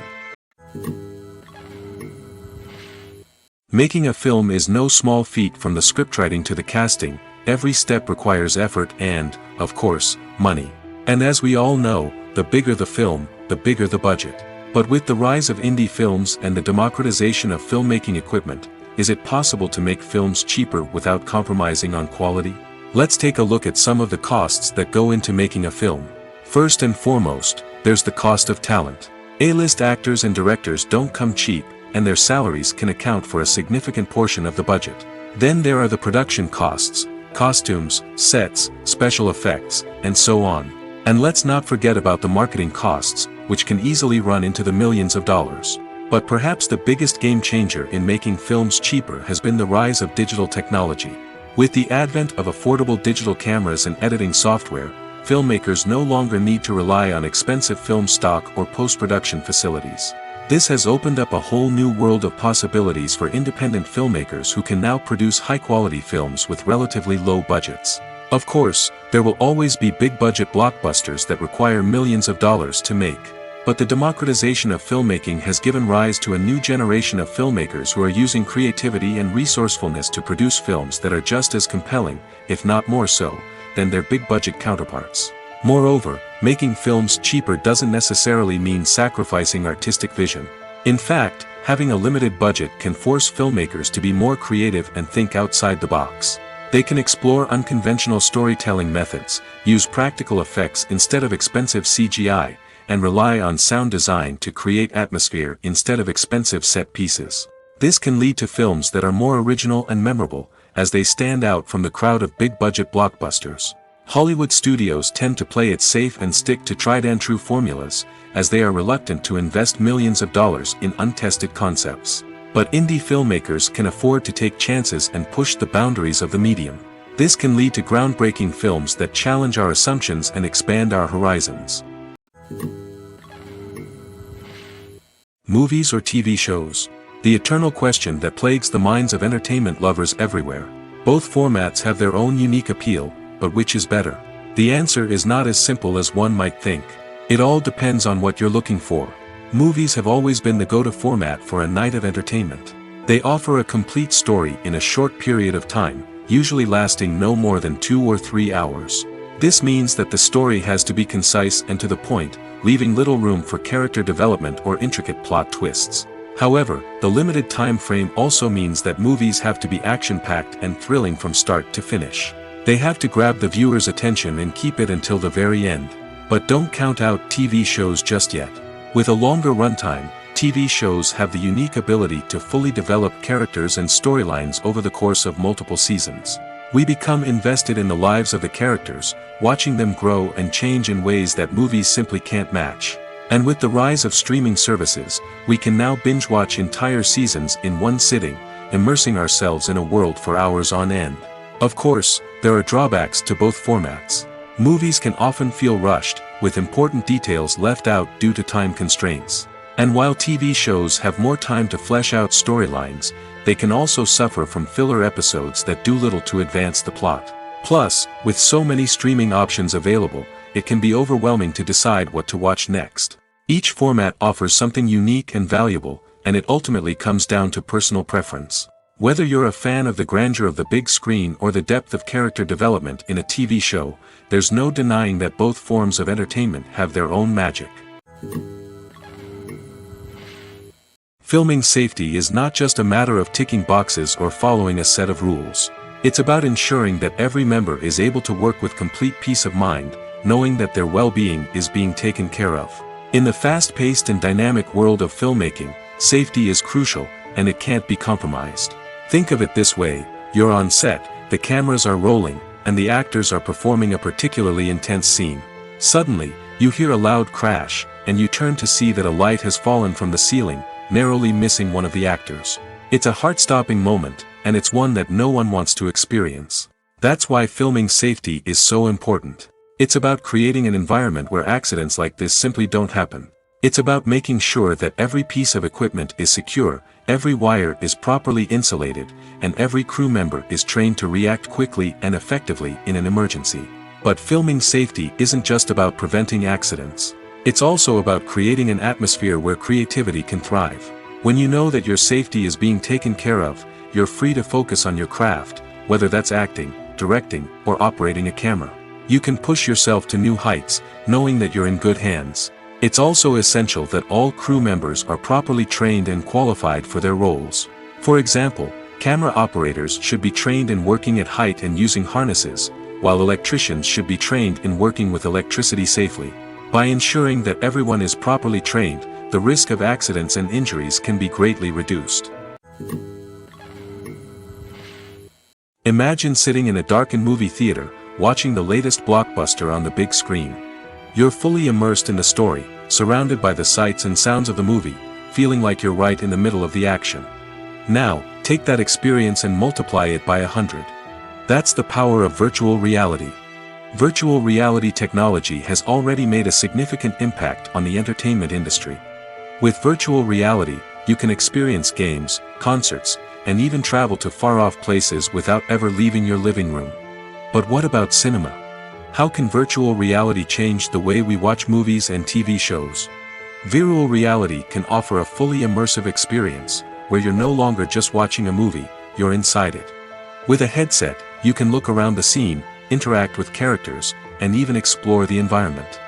Making a film is no small feat. From the scriptwriting to the casting, every step requires effort and, of course, money. And as we all know, the bigger the film, the bigger the budget. But with the rise of indie films and the democratization of filmmaking equipment, is it possible to make films cheaper without compromising on quality? Let's take a look at some of the costs that go into making a film. First and foremost, there's the cost of talent. A-list actors and directors don't come cheap, and their salaries can account for a significant portion of the budget. Then there are the production costs, costumes, sets, special effects, and so on. And let's not forget about the marketing costs, which can easily run into the millions of dollars. But perhaps the biggest game changer in making films cheaper has been the rise of digital technology. With the advent of affordable digital cameras and editing software, filmmakers no longer need to rely on expensive film stock or post-production facilities. This has opened up a whole new world of possibilities for independent filmmakers who can now produce high-quality films with relatively low budgets. Of course, there will always be big-budget blockbusters that require millions of dollars to make. But the democratization of filmmaking has given rise to a new generation of filmmakers who are using creativity and resourcefulness to produce films that are just as compelling, if not more so, than their big-budget counterparts. Moreover, making films cheaper doesn't necessarily mean sacrificing artistic vision. In fact, having a limited budget can force filmmakers to be more creative and think outside the box. They can explore unconventional storytelling methods, use practical effects instead of expensive CGI, and rely on sound design to create atmosphere instead of expensive set pieces. This can lead to films that are more original and memorable, as they stand out from the crowd of big-budget blockbusters. Hollywood studios tend to play it safe and stick to tried-and-true formulas, as they are reluctant to invest millions of dollars in untested concepts. But indie filmmakers can afford to take chances and push the boundaries of the medium. This can lead to groundbreaking films that challenge our assumptions and expand our horizons. Movies or TV shows? The eternal question that plagues the minds of entertainment lovers everywhere. Both formats have their own unique appeal, but which is better? The answer is not as simple as one might think. It all depends on what you're looking for. Movies have always been the go-to format for a night of entertainment. They offer a complete story in a short period of time, usually lasting no more than 2 or 3 hours. This means that the story has to be concise and to the point, leaving little room for character development or intricate plot twists. However, the limited time frame also means that movies have to be action-packed and thrilling from start to finish. They have to grab the viewer's attention and keep it until the very end. But don't count out TV shows just yet. With a longer runtime, TV shows have the unique ability to fully develop characters and storylines over the course of multiple seasons. We become invested in the lives of the characters, watching them grow and change in ways that movies simply can't match. And with the rise of streaming services, we can now binge-watch entire seasons in one sitting, immersing ourselves in a world for hours on end. Of course, there are drawbacks to both formats. Movies can often feel rushed, with important details left out due to time constraints. And while TV shows have more time to flesh out storylines, they can also suffer from filler episodes that do little to advance the plot. Plus, with so many streaming options available, it can be overwhelming to decide what to watch next. Each format offers something unique and valuable, and it ultimately comes down to personal preference. Whether you're a fan of the grandeur of the big screen or the depth of character development in a TV show, there's no denying that both forms of entertainment have their own magic. Filming safety is not just a matter of ticking boxes or following a set of rules. It's about ensuring that every member is able to work with complete peace of mind, knowing that their well-being is being taken care of. In the fast-paced and dynamic world of filmmaking, safety is crucial, and it can't be compromised. Think of it this way: you're on set, the cameras are rolling, and the actors are performing a particularly intense scene. Suddenly, you hear a loud crash, and you turn to see that a light has fallen from the ceiling, narrowly missing one of the actors. It's a heart-stopping moment, and it's one that no one wants to experience. That's why filming safety is so important. It's about creating an environment where accidents like this simply don't happen. It's about making sure that every piece of equipment is secure, every wire is properly insulated, and every crew member is trained to react quickly and effectively in an emergency. But filming safety isn't just about preventing accidents. It's also about creating an atmosphere where creativity can thrive. When you know that your safety is being taken care of, you're free to focus on your craft, whether that's acting, directing, or operating a camera. You can push yourself to new heights, knowing that you're in good hands. It's also essential that all crew members are properly trained and qualified for their roles. For example, camera operators should be trained in working at height and using harnesses, while electricians should be trained in working with electricity safely. By ensuring that everyone is properly trained, the risk of accidents and injuries can be greatly reduced. Imagine sitting in a darkened movie theater, watching the latest blockbuster on the big screen. You're fully immersed in the story, surrounded by the sights and sounds of the movie, feeling like you're right in the middle of the action. Now, take that experience and multiply it by 100. That's the power of virtual reality. Virtual reality technology has already made a significant impact on the entertainment industry. With virtual reality, you can experience games, concerts, and even travel to far-off places without ever leaving your living room. But what about cinema? How can virtual reality change the way we watch movies and TV shows? Virtual reality can offer a fully immersive experience, where you're no longer just watching a movie, you're inside it. With a headset, you can look around the scene, interact with characters, and even explore the environment.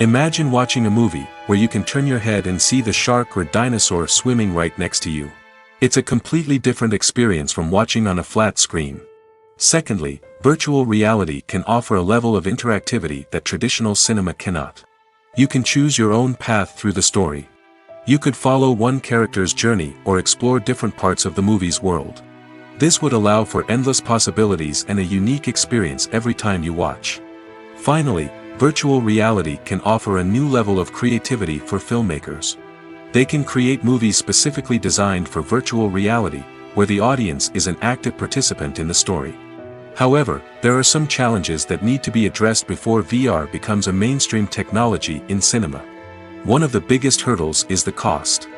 Imagine watching a movie, where you can turn your head and see the shark or dinosaur swimming right next to you. It's a completely different experience from watching on a flat screen. Secondly, virtual reality can offer a level of interactivity that traditional cinema cannot. You can choose your own path through the story. You could follow one character's journey or explore different parts of the movie's world. This would allow for endless possibilities and a unique experience every time you watch. Finally, virtual reality can offer a new level of creativity for filmmakers. They can create movies specifically designed for virtual reality, where the audience is an active participant in the story. However, there are some challenges that need to be addressed before VR becomes a mainstream technology in cinema. One of the biggest hurdles is the cost.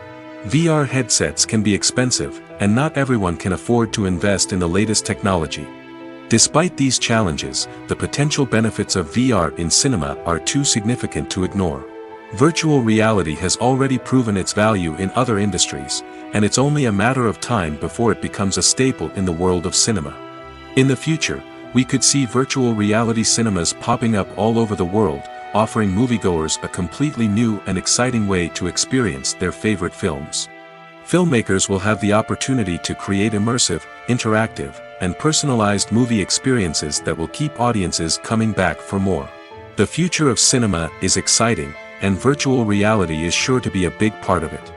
VR headsets can be expensive, and not everyone can afford to invest in the latest technology. Despite these challenges, the potential benefits of VR in cinema are too significant to ignore. Virtual reality has already proven its value in other industries, and it's only a matter of time before it becomes a staple in the world of cinema. In the future, we could see virtual reality cinemas popping up all over the world, offering moviegoers a completely new and exciting way to experience their favorite films. Filmmakers will have the opportunity to create immersive, interactive, and personalized movie experiences that will keep audiences coming back for more. The future of cinema is exciting, and virtual reality is sure to be a big part of it.